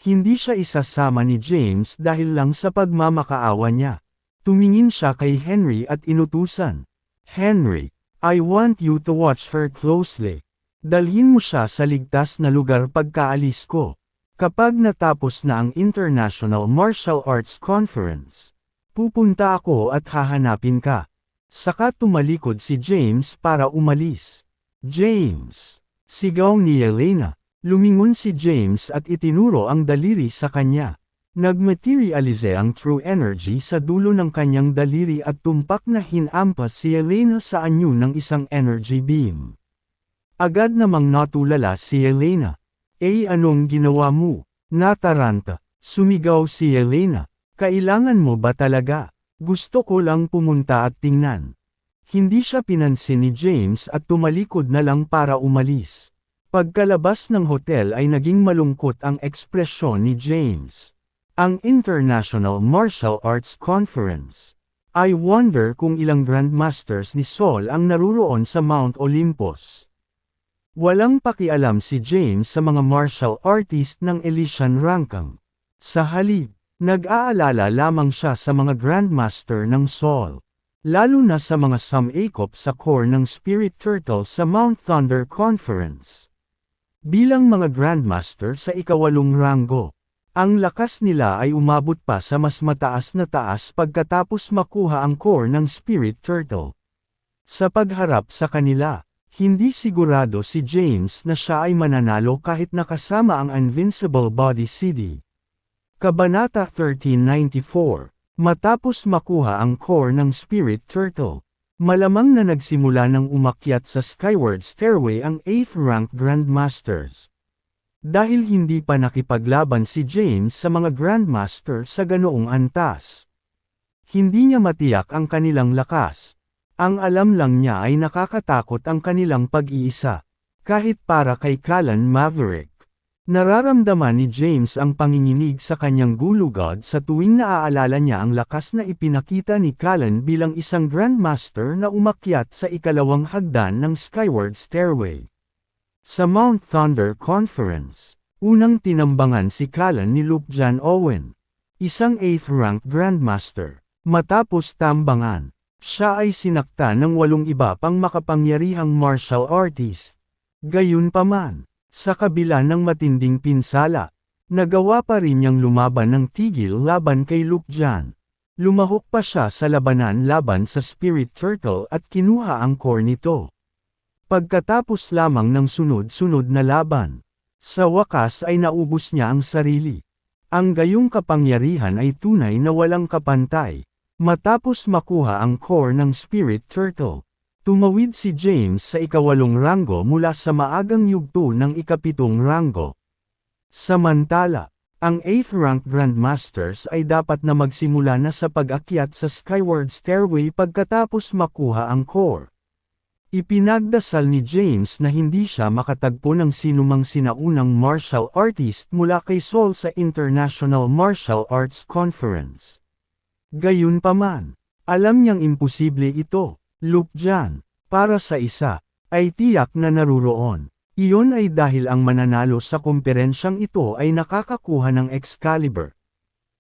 Hindi siya isasama ni James dahil lang sa pagmamakaawa niya. Tumingin siya kay Henry at inutusan, "Henry, I want you to watch her closely. Dalhin mo siya sa ligtas na lugar pagkaalis ko. Kapag natapos na ang International Martial Arts Conference, pupunta ako at hahanapin ka." Saka tumalikod si James para umalis. "James!" Sigaw ni Yelena. Lumingon si James at itinuro ang daliri sa kanya. Nagmaterialize ang true energy sa dulo ng kanyang daliri at tumpak na hinampas si Yelena sa anyo ng isang energy beam. Agad namang natulala si Yelena. Anong ginawa mo?" "Nataranta." Sumigaw si Yelena. "Kailangan mo ba talaga? Gusto ko lang pumunta at tingnan." Hindi siya pinansin ni James at tumalikod na lang para umalis. Pagkalabas ng hotel ay naging malungkot ang ekspresyon ni James. Ang International Martial Arts Conference. I wonder kung ilang Grandmasters ni Sol ang naruroon sa Mount Olympus. Walang pakialam si James sa mga martial artist ng Elysian Rangkang. Sa halip, nag-aalala lamang siya sa mga Grandmaster ng Sol. Lalo na sa mga sumangkop sa core ng Spirit Turtle sa Mount Thunder Conference. Bilang mga Grandmaster sa ikawalong ranggo, ang lakas nila ay umabot pa sa mas mataas na taas pagkatapos makuha ang core ng Spirit Turtle. Sa pagharap sa kanila, hindi sigurado si James na siya ay mananalo kahit nakasama ang Invincible Body CD. Kabanata 1394. Matapos makuha ang core ng Spirit Turtle, malamang na nagsimula ng umakyat sa Skyward Stairway ang 8th rank Grandmasters. Dahil hindi pa nakipaglaban si James sa mga Grandmaster sa ganoong antas. Hindi niya matiyak ang kanilang lakas. Ang alam lang niya ay nakakatakot ang kanilang pag-iisa. Kahit para kay Callan Maverick. Nararamdaman ni James ang panginginig sa kanyang gulugod sa tuwing naaalala niya ang lakas na ipinakita ni Callan bilang isang Grandmaster na umakyat sa ikalawang hagdan ng Skyward Stairway. Sa Mount Thunder Conference, unang tinambangan si Callan ni Luke John Owen, isang 8th rank Grandmaster. Matapos tambangan, siya ay sinakta ng 8 iba pang makapangyarihang martial artist. Gayunpaman, sa kabila ng matinding pinsala, nagawa pa rin niyang lumaban ng tigil laban kay Luke John. Lumahok pa siya sa labanan laban sa Spirit Turtle at kinuha ang core nito. Pagkatapos lamang ng sunod-sunod na laban, sa wakas ay naubos niya ang sarili. Ang gayong kapangyarihan ay tunay na walang kapantay. Matapos makuha ang core ng Spirit Turtle, tumawid si James sa ikawalong ranggo mula sa maagang yugto ng ikapitong ranggo. Samantala, ang 8th rank Grandmasters ay dapat na magsimula na sa pag-akyat sa Skyward Stairway pagkatapos makuha ang core. Ipinagdasal ni James na hindi siya makatagpo ng sinumang sinaunang martial artist mula kay Sol sa International Martial Arts Conference. Gayunpaman, alam niyang imposible ito. Luke John, para sa isa, ay tiyak na naruroon. Iyon ay dahil ang mananalo sa komperensyang ito ay nakakakuha ng Excalibur.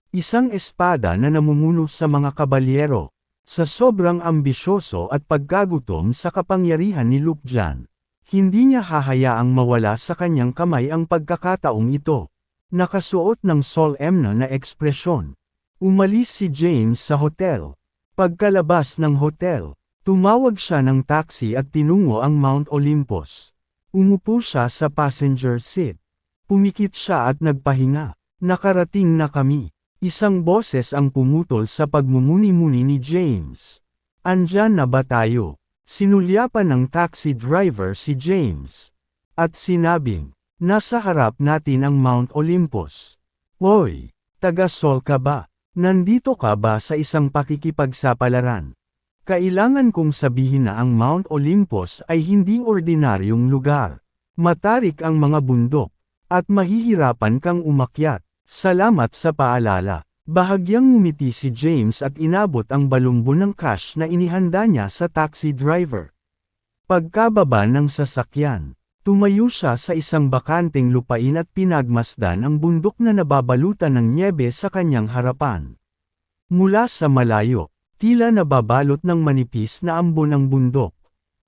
Isang espada na namumuno sa mga kabalyero. Sa sobrang ambisyoso at pagkagutom sa kapangyarihan ni Luke John, hindi niya hahayaang mawala sa kanyang kamay ang pagkakataong ito. Nakasuot ng solemn na ekspresyon. Umalis si James sa hotel. Pagkalabas ng hotel, tumawag siya ng taxi at tinungo ang Mount Olympus. Umupo siya sa passenger seat. Pumikit siya at nagpahinga. Nakarating na kami. Isang boses ang pumutol sa pagmumuni-muni ni James. Andyan na ba tayo? Sinulyapan ng taxi driver si James. At sinabing, nasa harap natin ang Mount Olympus. Hoy, taga-Sol ka ba? Nandito ka ba sa isang pakikipagsapalaran? Kailangan kong sabihin na ang Mount Olympus ay hindi ordinaryong lugar. Matarik ang mga bundok, at mahihirapan kang umakyat. Salamat sa paalala. Bahagyang ngumiti si James at inabot ang balumbon ng cash na inihanda niya sa taxi driver. Pagkababa ng sasakyan, tumayo siya sa isang bakanteng lupain at pinagmasdan ang bundok na nababalutan ng nyebe sa kanyang harapan. Mula sa malayo, tila nababalot ng manipis na ambon ang bundok.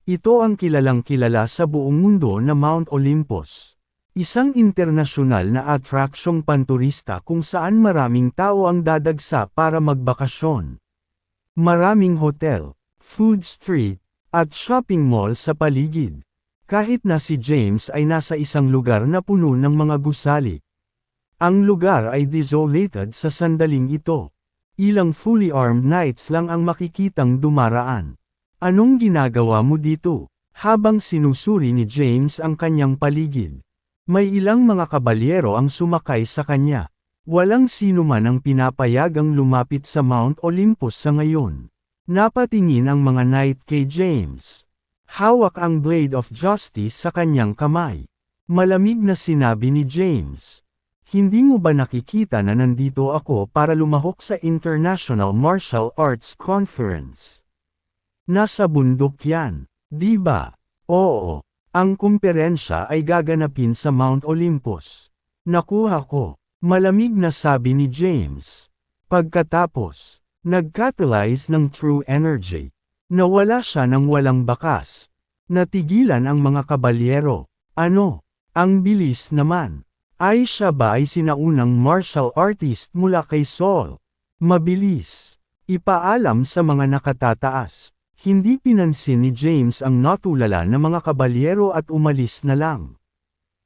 Ito ang kilalang kilala sa buong mundo na Mount Olympus. Isang internasyonal na atraksyong panturista kung saan maraming tao ang dadagsa para magbakasyon. Maraming hotel, food street, at shopping mall sa paligid. Kahit na si James ay nasa isang lugar na puno ng mga gusali. Ang lugar ay desolated sa sandaling ito. Ilang fully armed knights lang ang makikitang dumaraan. Anong ginagawa mo dito? Habang sinusuri ni James ang kanyang paligid. May ilang mga kabalyero ang sumakay sa kanya. Walang sino man ang pinapayagang lumapit sa Mount Olympus sa ngayon. Napatingin ang mga knight kay James. Hawak ang Blade of Justice sa kanyang kamay. Malamig na sinabi ni James. Hindi mo ba nakikita na nandito ako para lumahok sa International Martial Arts Conference? Nasa bundok yan, di ba? Oo. Ang kumperensya ay gaganapin sa Mount Olympus. Nakuha ko. Malamig na sabi ni James. Pagkatapos, nag-catalyze ng true energy. Nawala siya ng walang bakas. Natigilan ang mga kabalyero. Ano? Ang bilis naman. Ay siya ba ay sinaunang martial artist mula kay Saul? Mabilis. Ipaalam sa mga nakatataas. Hindi pinansin ni James ang natulala na mga kabalyero at umalis na lang.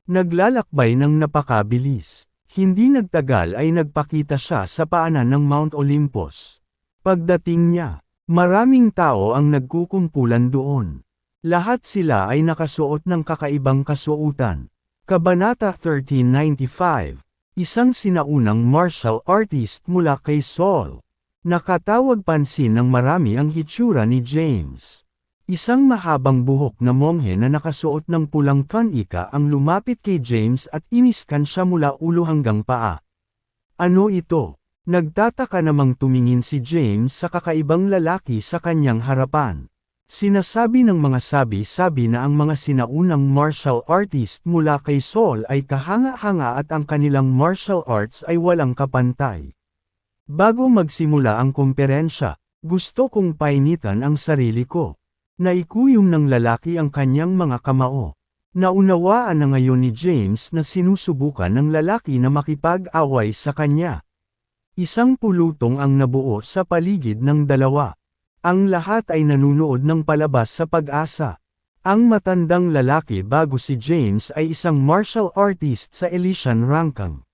Naglalakbay ng napakabilis. Hindi nagtagal ay nagpakita siya sa paanan ng Mount Olympus. Pagdating niya, maraming tao ang nagkukumpulan doon. Lahat sila ay nakasuot ng kakaibang kasuotan. Kabanata 1395, isang sinaunang martial artist mula kay Saul. Nakatawag pansin ng marami ang hitsura ni James. Isang mahabang buhok na monghe na nakasuot ng pulang kanika ang lumapit kay James at iniskan siya mula ulo hanggang paa. Ano ito? Nagtataka namang tumingin si James sa kakaibang lalaki sa kanyang harapan. Sinasabi ng mga sabi-sabi na ang mga sinaunang martial artist mula kay Saul ay kahanga-hanga at ang kanilang martial arts ay walang kapantay. Bago magsimula ang kumperensya, gusto kong painitan ang sarili ko. Naikuyom ng lalaki ang kanyang mga kamao. Naunawaan na ngayon ni James na sinusubukan ng lalaki na makipag-away sa kanya. Isang pulutong ang nabuo sa paligid ng dalawa. Ang lahat ay nanunood ng palabas sa pag-asa. Ang matandang lalaki bago si James ay isang martial artist sa Elysian Rankang.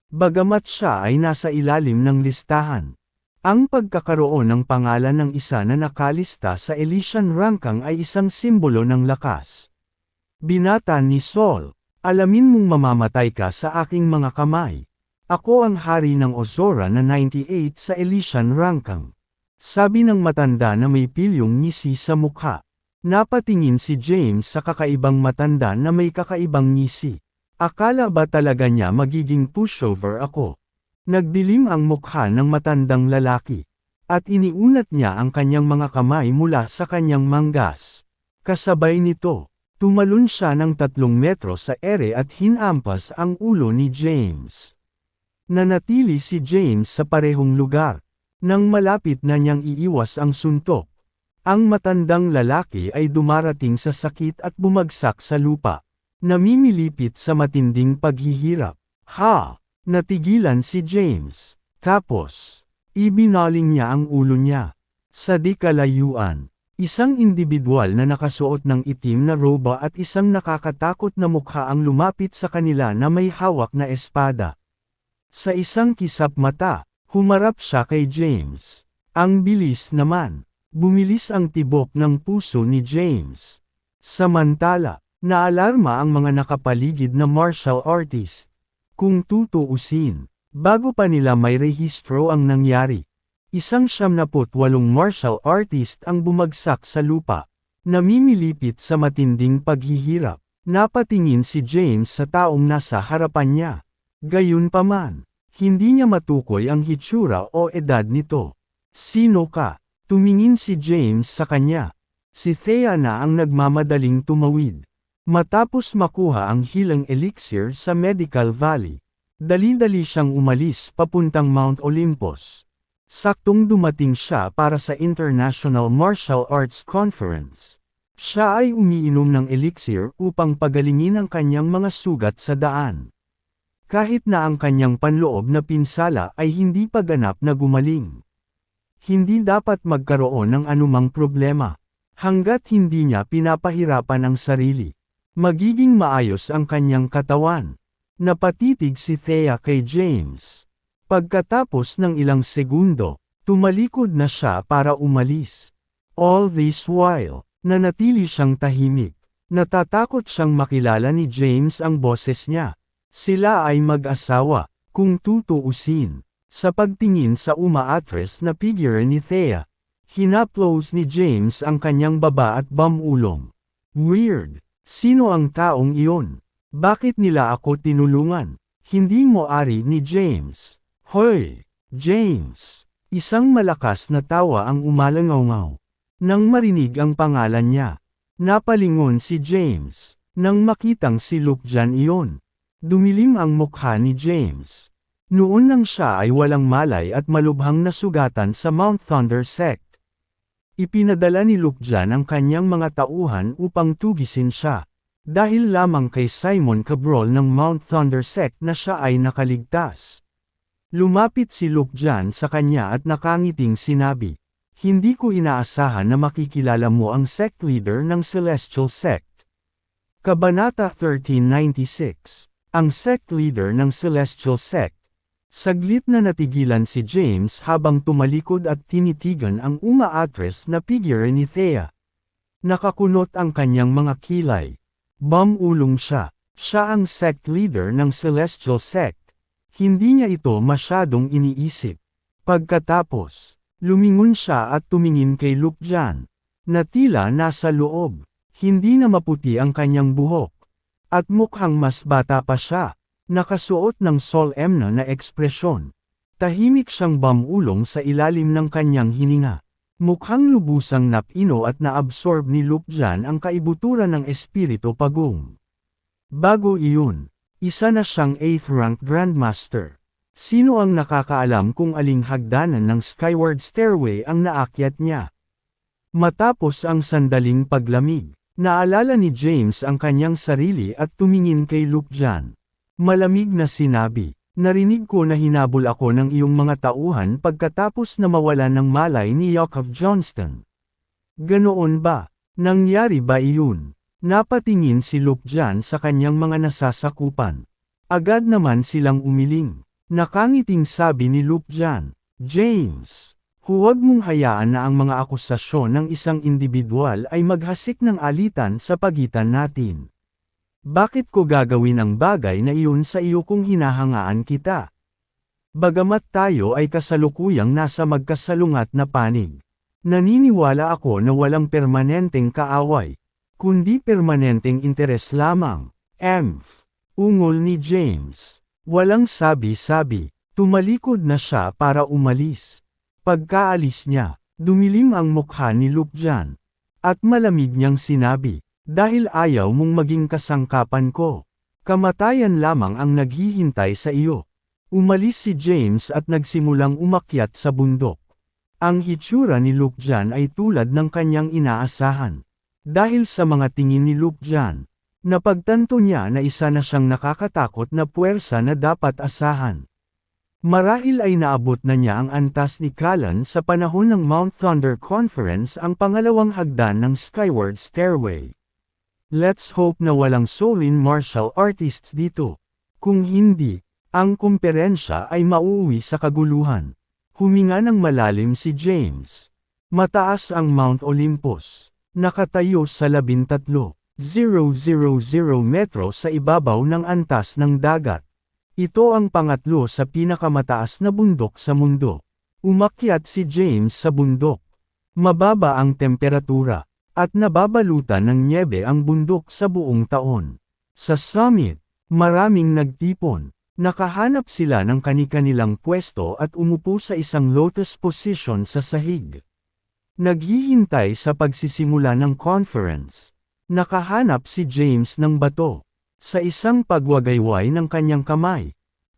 Bagamat siya ay nasa ilalim ng listahan. Ang pagkakaroon ng pangalan ng isa na nakalista sa Elysian Rankang ay isang simbolo ng lakas. Binata ni Saul, alamin mong mamamatay ka sa aking mga kamay. Ako ang hari ng Ozora na 98 sa Elysian Rankang. Sabi ng matanda na may pilyong ngisi sa mukha. Napatingin si James sa kakaibang matanda na may kakaibang ngisi. Akala ba talaga niya magiging pushover ako? Nagdilim ang mukha ng matandang lalaki. At iniunat niya ang kanyang mga kamay mula sa kanyang manggas. Kasabay nito, tumalon siya ng 3 metro sa ere at hinampas ang ulo ni James. Nanatili si James sa parehong lugar. Nang malapit na niyang iiwas ang suntok, ang matandang lalaki ay dumarating sa sakit at bumagsak sa lupa. Namimilipit sa matinding paghihirap. Ha! Natigilan si James. Tapos, ibinaling niya ang ulo niya. Sa di kalayuan, isang individual na nakasuot ng itim na roba at isang nakakatakot na mukha ang lumapit sa kanila na may hawak na espada. Sa isang kisap mata, humarap siya kay James. Ang bilis naman. Bumilis ang tibok ng puso ni James. Samantala, naalarma ang mga nakapaligid na martial artist. Kung tutuusin, bago pa nila may rehistro ang nangyari. Isang 78 martial artist ang bumagsak sa lupa. Namimilipit sa matinding paghihirap. Napatingin si James sa taong nasa harapan niya. Gayunpaman, hindi niya matukoy ang hitsura o edad nito. Sino ka? Tumingin si James sa kanya. Si Thea na ang nagmamadaling tumawid. Matapos makuha ang healing elixir sa Medical Valley, dali-dali siyang umalis papuntang Mount Olympus. Saktong dumating siya para sa International Martial Arts Conference. Siya ay umiinom ng elixir upang pagalingin ang kanyang mga sugat sa daan. Kahit na ang kanyang panloob na pinsala ay hindi pa ganap na gumaling. Hindi dapat magkaroon ng anumang problema. Hanggat hindi niya pinapahirapan ang sarili, magiging maayos ang kanyang katawan. Napatitig si Thea kay James. Pagkatapos ng ilang segundo, tumalikod na siya para umalis. All this while, nanatili siyang tahimik. Natatakot siyang makilala ni James ang boses niya. Sila ay mag-asawa, kung tutuusin. Sa pagtingin sa umaatres na figure ni Thea, Hinaplos ni James ang kanyang baba at bamulong. Weird. Sino ang taong iyon? Bakit nila ako tinulungan? Hindi mo ari ni James. Hoy! James! Isang malakas na tawa ang umalangaw-ngaw. Nang marinig ang pangalan niya, napalingon si James. Nang makitang si Luke Jan iyon, dumilim ang mukha ni James. Noon nang siya ay walang malay at malubhang nasugatan sa Mount Thunder sect. Ipinadala ni Luke Jan ang kanyang mga tauhan upang tugisin siya. Dahil lamang kay Simon Cabral ng Mount Thunder sect na siya ay nakaligtas. Lumapit si Luke Jan sa kanya at nakangiting sinabi, "Hindi ko inaasahan na makikilala mo ang sect leader ng Celestial Sect." Kabanata 1396. Ang sect leader ng Celestial Sect. Saglit na natigilan si James habang tumalikod at tinitigan ang umaatres na figure ni Thea. Nakakunot ang kanyang mga kilay. Bamulong siya. Siya ang sect leader ng Celestial Sect. Hindi niya ito masyadong iniisip. Pagkatapos, lumingon siya at tumingin kay Luke Jan, na tila nasa loob. Hindi na maputi ang kanyang buhok. At mukhang mas bata pa siya. Nakasuot ng solemn na ekspresyon. Tahimik siyang bamulong sa ilalim ng kanyang hininga. Mukhang lubusang napino at naabsorb ni Luke Jan ang kaibuturan ng espiritu pagong. Bago iyon, isa na siyang 8th rank Grandmaster. Sino ang nakakaalam kung aling hagdanan ng Skyward Stairway ang naakyat niya? Matapos ang sandaling paglamig, naalala ni James ang kanyang sarili at tumingin kay Luke Jan. Malamig na sinabi, "Narinig ko na hinabol ako ng iyong mga tauhan pagkatapos na mawalan ng malay ni Yakov Johnston." Ganoon ba? Nangyari ba iyon? Napatingin si Luke Jan sa kanyang mga nasasakupan. Agad naman silang umiling. Nakangiting sabi ni Luke Jan, "James, huwag mong hayaan na ang mga akusasyon ng isang individual ay maghasik ng alitan sa pagitan natin. Bakit ko gagawin ang bagay na iyon sa iyo kung hinahangaan kita? Bagamat tayo ay kasalukuyang nasa magkasalungat na panig. Naniniwala ako na walang permanenteng kaaway, kundi permanenteng interes lamang." Ungol ni James. Walang sabi-sabi, tumalikod na siya para umalis. Pagkaalis niya, dumilim ang mukha ni Luke Jan. At malamig niyang sinabi, "Dahil ayaw mong maging kasangkapan ko, kamatayan lamang ang naghihintay sa iyo." Umalis si James at nagsimulang umakyat sa bundok. Ang hitsura ni Luke Jan ay tulad ng kanyang inaasahan. Dahil sa mga tingin ni Luke Jan, napagtanto niya na isa na siyang nakakatakot na puwersa na dapat asahan. Marahil ay naabot na niya ang antas ni Callan sa panahon ng Mount Thunder Conference, ang pangalawang hagdan ng Skyward Stairway. Let's hope na walang Solin martial artists dito. Kung hindi, ang kumperensya ay mauuwi sa kaguluhan. Huminga ng malalim si James. Mataas ang Mount Olympus. Nakatayo sa 13,000 metro sa ibabaw ng antas ng dagat. Ito ang pangatlo sa pinakamataas na bundok sa mundo. Umakyat si James sa bundok. Mababa ang temperatura, at nababalutan ng nyebe ang bundok sa buong taon. Sa summit, maraming nagtipon. Nakahanap sila ng kani-kanilang pwesto at umupo sa isang lotus position sa sahig. Naghihintay sa pagsisimula ng conference. Nakahanap si James ng bato. Sa isang pagwagayway ng kanyang kamay,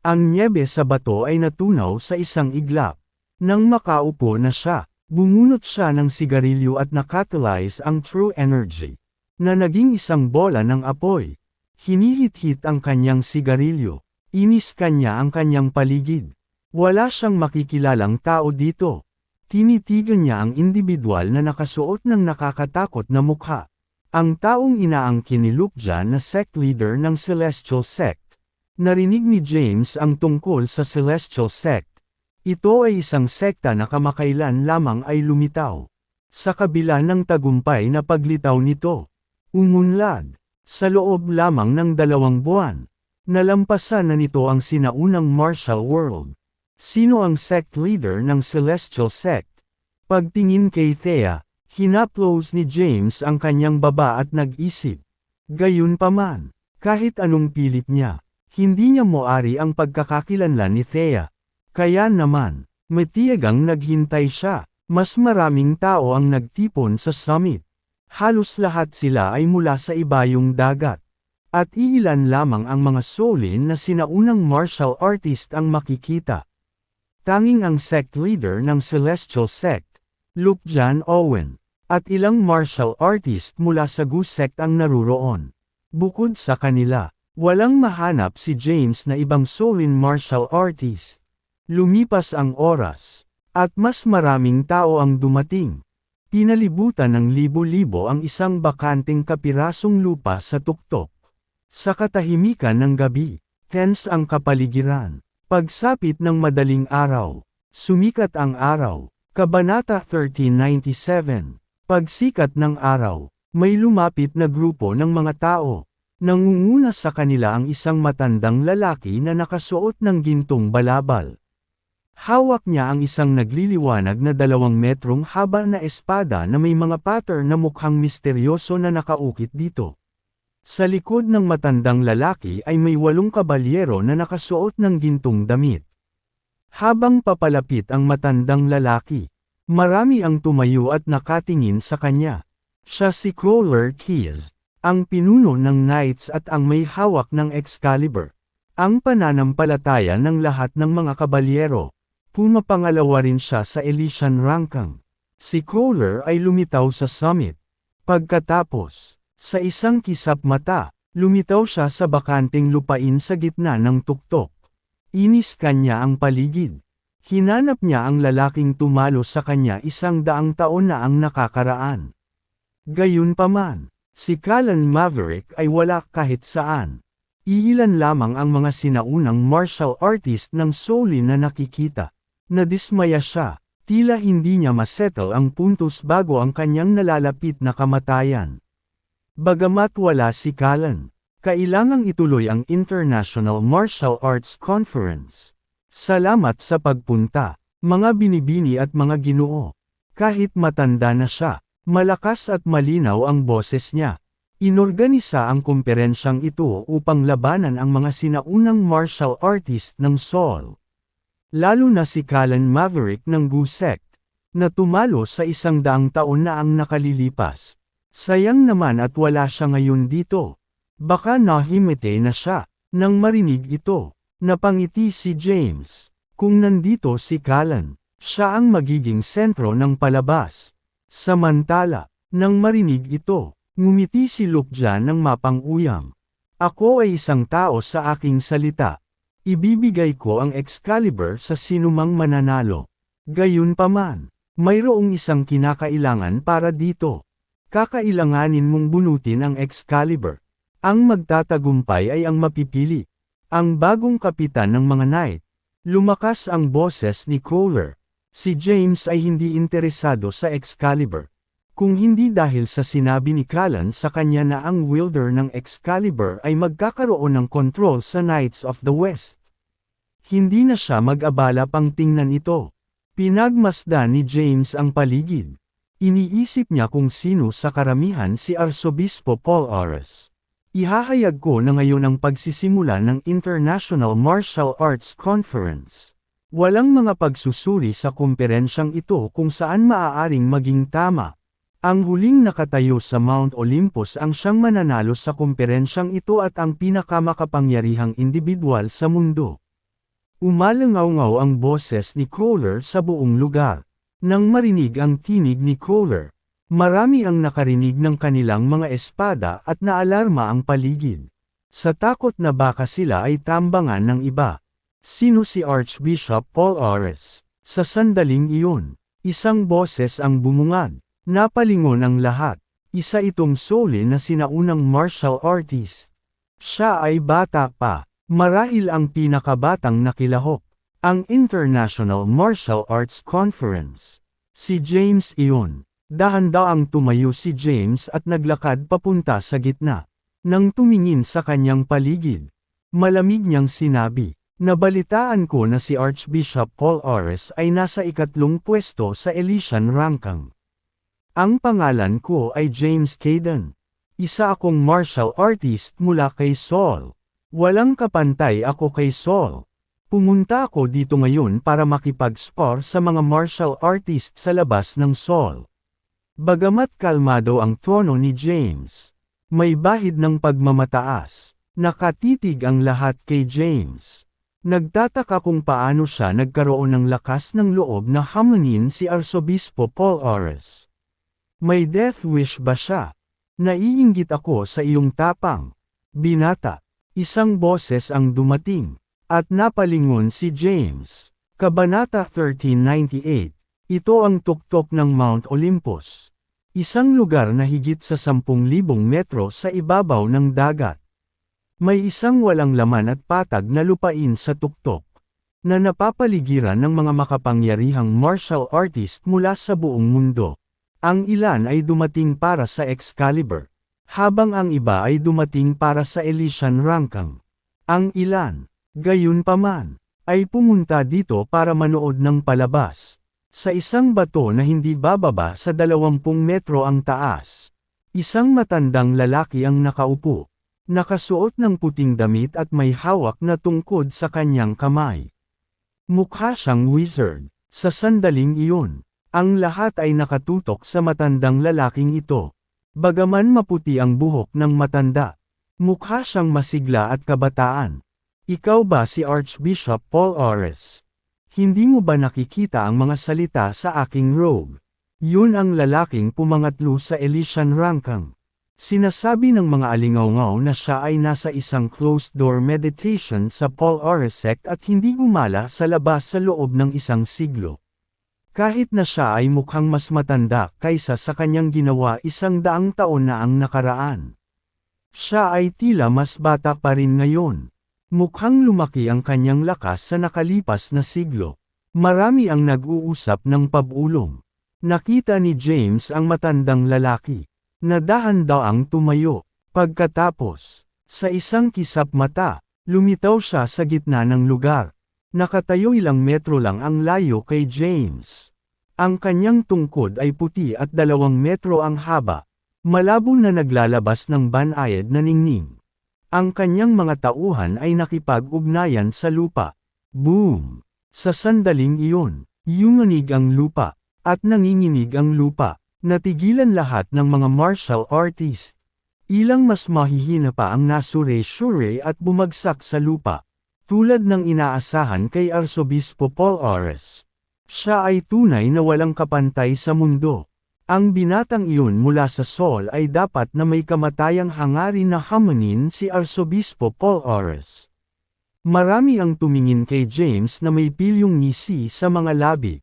ang nyebe sa bato ay natunaw sa isang iglap. Nang makaupo na siya, bumunot siya ng sigarilyo at nakatalyze ang true energy, na naging isang bola ng apoy. Hinihit-hit ang kanyang sigarilyo. Inis kanya ang kanyang paligid. Wala siyang makikilalang tao dito. Tinitigan niya ang individual na nakasuot ng nakakatakot na mukha. Ang taong inaangkin ni Luke Jan na sect leader ng Celestial Sect. Narinig ni James ang tungkol sa Celestial Sect. Ito ay isang sekta na kamakailan lamang ay lumitaw. Sa kabila ng tagumpay na paglitaw nito, umunlad. Sa loob lamang ng 2 buwan, nalampasan na nito ang sinaunang martial world. Sino ang sect leader ng Celestial Sect? Pagtingin kay Thea, hinaplos ni James ang kanyang baba at nag-isip. Gayunpaman, kahit anong pilit niya, hindi niya moari ang pagkakakilanlan ni Thea. Kaya naman, matiyagang naghintay siya. Mas maraming tao ang nagtipon sa summit. Halos lahat sila ay mula sa ibayong dagat. At iilan lamang ang mga Solin na sinaunang martial artist ang makikita. Tanging ang sect leader ng Celestial Sect, Luke John Owen, at ilang martial artist mula sa Gu Sect ang naruroon. Bukod sa kanila, walang mahanap si James na ibang Solin martial artist. Lumipas ang oras, at mas maraming tao ang dumating. Pinalibutan ng libo-libo ang isang bakanting kapirasong lupa sa tuktok. Sa katahimikan ng gabi, tense ang kapaligiran. Pagsapit ng madaling araw, sumikat ang araw. Kabanata 1397. Pagsikat ng araw, may lumapit na grupo ng mga tao. Nangunguna sa kanila ang isang matandang lalaki na nakasuot ng gintong balabal. Hawak niya ang isang nagliliwanag na 2 metrong haba na espada na may mga pattern na mukhang misteryoso na nakaukit dito. Sa likod ng matandang lalaki ay may 8 kabalyero na nakasuot ng gintong damit. Habang papalapit ang matandang lalaki, marami ang tumayo at nakatingin sa kanya. Siya si Crawler Keys, ang pinuno ng Knights at ang may hawak ng Excalibur. Ang pananampalataya ng lahat ng mga kabalyero. Pumapangalawa rin siya sa Elysian Rankang. Si Crawler ay lumitaw sa summit. Pagkatapos, sa isang kisap mata, lumitaw siya sa bakanting lupain sa gitna ng tuktok. Iniskan niya ang paligid. Hinanap niya ang lalaking tumalo sa kanya 100 taon na ang nakakaraan. Gayunpaman, si Callan Maverick ay wala kahit saan. Iilan lamang ang mga sinaunang martial artist ng Solin na nakikita. Nadismaya siya, tila hindi niya masettle ang puntos bago ang kanyang nalalapit na kamatayan. Bagamat wala si Callan, kailangang ituloy ang International Martial Arts Conference. Salamat sa pagpunta, mga binibini at mga ginoo. Kahit matanda na siya, malakas at malinaw ang boses niya. Inorganisa ang komperensyang ito upang labanan ang mga sinaunang martial artist ng Sol. Lalo na si Callan Maverick ng Gu Sect, na tumalo sa 100 taon na ang nakalilipas. Sayang naman at wala siya ngayon dito. Baka nahimete na siya. Nang marinig ito, napangiti si James. Kung nandito si Callan, siya ang magiging sentro ng palabas. Samantala, nang marinig ito, ngumiti si Luke John ng mapang-uyam. Ako ay isang tao sa aking salita. Ibibigay ko ang Excalibur sa sinumang mananalo. Gayunpaman, mayroong isang kinakailangan para dito. Kakailanganin mong bunutin ang Excalibur. Ang magtatagumpay ay ang mapipili. Ang bagong kapitan ng mga knight. Lumakas ang boses ni Crawler. Si James ay hindi interesado sa Excalibur. Kung hindi dahil sa sinabi ni Callan sa kanya na ang wielder ng Excalibur ay magkakaroon ng control sa Knights of the West. Hindi na siya mag-abala pang tingnan ito. Pinagmasdan ni James ang paligid. Iniisip niya kung sino sa karamihan si Arsobispo Paul Ares. Ihahayag ko na ngayon ang pagsisimula ng International Martial Arts Conference. Walang mga pagsusuri sa komperensyang ito kung saan maaaring maging tama. Ang huling nakatayo sa Mount Olympus ang siyang mananalo sa komperensyang ito at ang pinakamakapangyarihang individual sa mundo. Umalangaw-ngaw ang boses ni Crawler sa buong lugar. Nang marinig ang tinig ni Crawler, marami ang nakarinig ng kanilang mga espada at naalarma ang paligid. Sa takot na baka sila ay tambangan ng iba. Sino si Archbishop Paul Ares? Sa sandaling iyon, isang boses ang bumungad. Napalingon ang lahat. Isa itong Solin na sinaunang martial artist. Siya ay bata pa. Marahil ang pinakabatang nakilahok. Ang International Martial Arts Conference. Si James iyon. Dahan-daang tumayo si James at naglakad papunta sa gitna. Nang tumingin sa kanyang paligid, malamig niyang sinabi, Nabalitaan ko na si Archbishop Paul Ores ay nasa ikatlong pwesto sa Elysian ranking. Ang pangalan ko ay James Caden. Isa akong martial artist mula kay Seoul. Walang kapantay ako kay Seoul. Pumunta ako dito ngayon para makipag-spar sa mga martial artist sa labas ng Seoul. Bagamat kalmado ang tono ni James, may bahid ng pagmamataas. Nakatitig ang lahat kay James. Nagtataka kung paano siya nagkaroon ng lakas ng loob na hamunin si Arsobispo Paul Ores. May death wish ba siya? Naiinggit ako sa iyong tapang. Binata. Isang boses ang dumating. At napalingon si James. Kabanata 1398. Ito ang tuktok ng Mount Olympus. Isang lugar na higit sa 10,000 metro sa ibabaw ng dagat. May isang walang laman at patag na lupain sa tuktok, na napapaligiran ng mga makapangyarihang martial artist mula sa buong mundo. Ang ilan ay dumating para sa Excalibur, habang ang iba ay dumating para sa Elysian ranking. Ang ilan, gayunpaman, ay pumunta dito para manood ng palabas, sa isang bato na hindi bababa sa 20 metro ang taas. Isang matandang lalaki ang nakaupo. Nakasuot ng puting damit at may hawak na tungkod sa kanyang kamay. Mukha siyang wizard. Sa sandaling iyon, ang lahat ay nakatutok sa matandang lalaking ito. Bagaman maputi ang buhok ng matanda, mukha siyang masigla at kabataan. Ikaw ba si Archbishop Paul Ores? Hindi mo ba nakikita ang mga salita sa aking robe? Yun ang lalaking pumangatlo sa Elysian ranking. Sinasabi ng mga alingawngaw na siya ay nasa isang closed-door meditation sa Paul Ores sect at hindi gumala sa labas sa loob ng isang siglo. Kahit na siya ay mukhang mas matanda kaysa sa kanyang ginawa 100 taon na ang nakaraan. Siya ay tila mas bata pa rin ngayon. Mukhang lumaki ang kanyang lakas sa nakalipas na siglo. Marami ang nag-uusap ng pabulong. Nakita ni James ang matandang lalaki. Nadahan daw ang tumayo. Pagkatapos, sa isang kisap mata, lumitaw siya sa gitna ng lugar. Nakatayo ilang metro lang ang layo kay James. Ang kanyang tungkod ay puti at 2 metro ang haba. Malabo na naglalabas ng banayad na ningning. Ang kanyang mga tauhan ay nakipag-ugnayan sa lupa. Boom! Sa sandaling iyon, yumanig ang lupa, at nanginginig ang lupa. Natigilan lahat ng mga martial artist. Ilang mas mahihina pa ang nasure-sure at bumagsak sa lupa. Tulad ng inaasahan kay Arsobispo Paul Ores. Siya ay tunay na walang kapantay sa mundo. Ang binatang iyon mula sa Seoul ay dapat na may kamatayang hangarin na hamunin si Arsobispo Paul Ores. Marami ang tumingin kay James na may pilyong ngisi sa mga labi.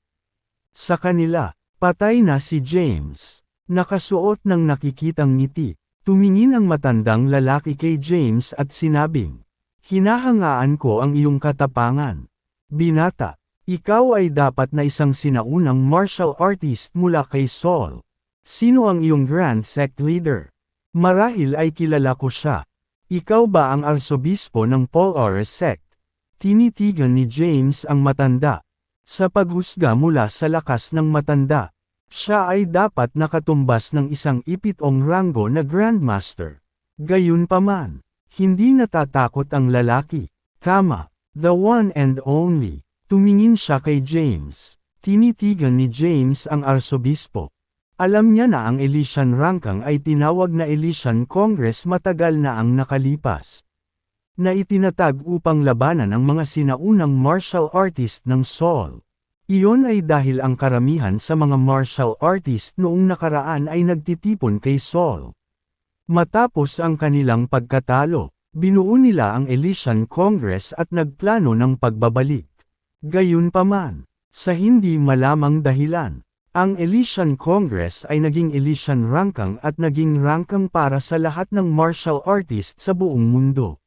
Sa kanila, patay na si James. Nakasuot ng nakikitang ngiti. Tumingin ang matandang lalaki kay James at sinabing, "Hinahangaan ko ang iyong katapangan. Binata, ikaw ay dapat na isang sinaunang martial artist mula kay Seoul. Sino ang iyong grand sect leader? Marahil ay kilala ko siya. Ikaw ba ang arsobispo ng Paul Ores sect?" Tinitigan ni James ang matanda. Sa paghusga mula sa lakas ng matanda, siya ay dapat nakatumbas ng isang ipitong ranggo na Grandmaster. Gayunpaman, hindi natatakot ang lalaki. Tama, the one and only. Tumingin siya kay James. Tinitigan ni James ang arsobispo. Alam niya na ang Elysian ranking ay tinawag na Elysian Congress matagal na ang nakalipas. Na itinatag upang labanan ang mga sinaunang martial artist ng Seoul. Iyon ay dahil ang karamihan sa mga martial artist noong nakaraan ay nagtitipon kay Seoul. Matapos ang kanilang pagkatalo, binuo nila ang Elysian Congress at nagplano ng pagbabalik. Gayunpaman, sa hindi malamang dahilan, ang Elysian Congress ay naging Elysian ranking at naging ranking para sa lahat ng martial artist sa buong mundo.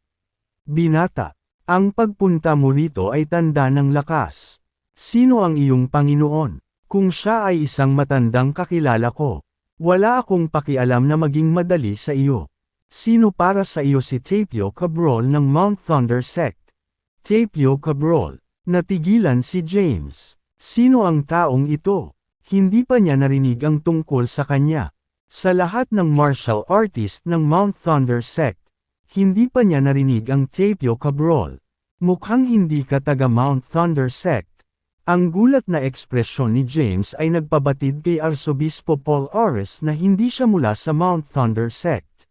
Binata, ang pagpunta mo rito ay tanda ng lakas. Sino ang iyong Panginoon? Kung siya ay isang matandang kakilala ko, wala akong pakialam na maging madali sa iyo. Sino para sa iyo si Tapio Cabrol ng Mount Thunder Sect? Tapio Cabrol. Natigilan si James. Sino ang taong ito? Hindi pa niya narinig ang tungkol sa kanya. Sa lahat ng martial artist ng Mount Thunder Sect, hindi pa niya narinig ang Tapio Cabrol. Mukhang hindi ka taga Mount Thunder Sect. Ang gulat na ekspresyon ni James ay nagpabatid kay Arsobispo Paul Ores na hindi siya mula sa Mount Thunder Sect.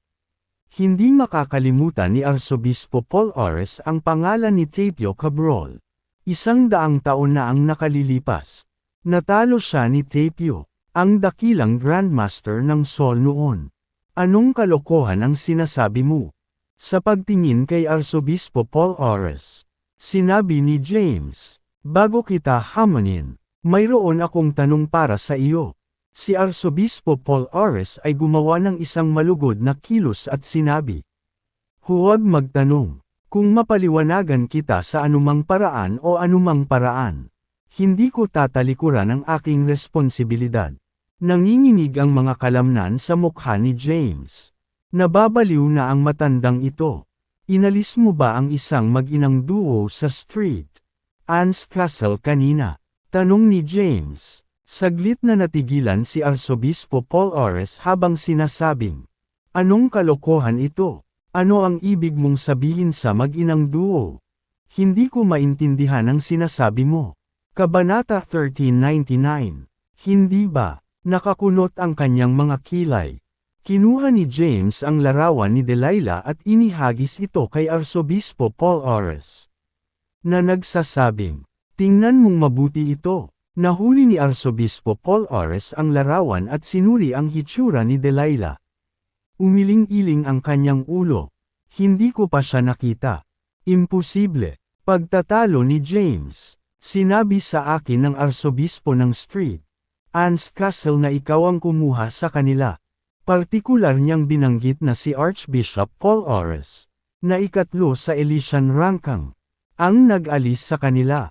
Hindi makakalimutan ni Arsobispo Paul Ores ang pangalan ni Tapio Cabrol. 100 taon na ang nakalilipas. Natalo siya ni Tapio, ang dakilang Grandmaster ng Sol noon. Anong kalokohan ang sinasabi mo? Sa pagtingin kay Arsobispo Paul Ores, sinabi ni James, bago kita hamonin, mayroon akong tanong para sa iyo. Si Arsobispo Paul Ores ay gumawa ng isang malugod na kilos at sinabi, huwag magtanong. Kung mapaliwanagan kita sa anumang paraan o anumang paraan, hindi ko tatalikuran ang aking responsibilidad. Nanginginig ang mga kalamnan sa mukha ni James. Nababaliw na ang matandang ito. Inalis mo ba ang isang mag-inang duo sa street? Anne's Castle kanina. Tanong ni James. Saglit na natigilan si Arsobispo Paul Ores habang sinasabing, anong kalokohan ito? Ano ang ibig mong sabihin sa mag-inang duo? Hindi ko maintindihan ang sinasabi mo. Kabanata 1399. Hindi ba? Nakakunot ang kanyang mga kilay. Kinuha ni James ang larawan ni Delilah at inihagis ito kay Arsobispo Paul Ores. Na nagsasabing, tingnan mong mabuti ito. Nahuli ni Arsobispo Paul Ores ang larawan at sinuri ang hitsura ni Delilah. Umiling-iling ang kanyang ulo. Hindi ko pa siya nakita. Imposible. Pagtatalo ni James. Sinabi sa akin ng Arsobispo ng Street, Anne's Castle na ikaw ang kumuha sa kanila. Partikular niyang binanggit na si Archbishop Paul Ores, na ikatlo sa Elysian Rangkang, ang nag-alis sa kanila.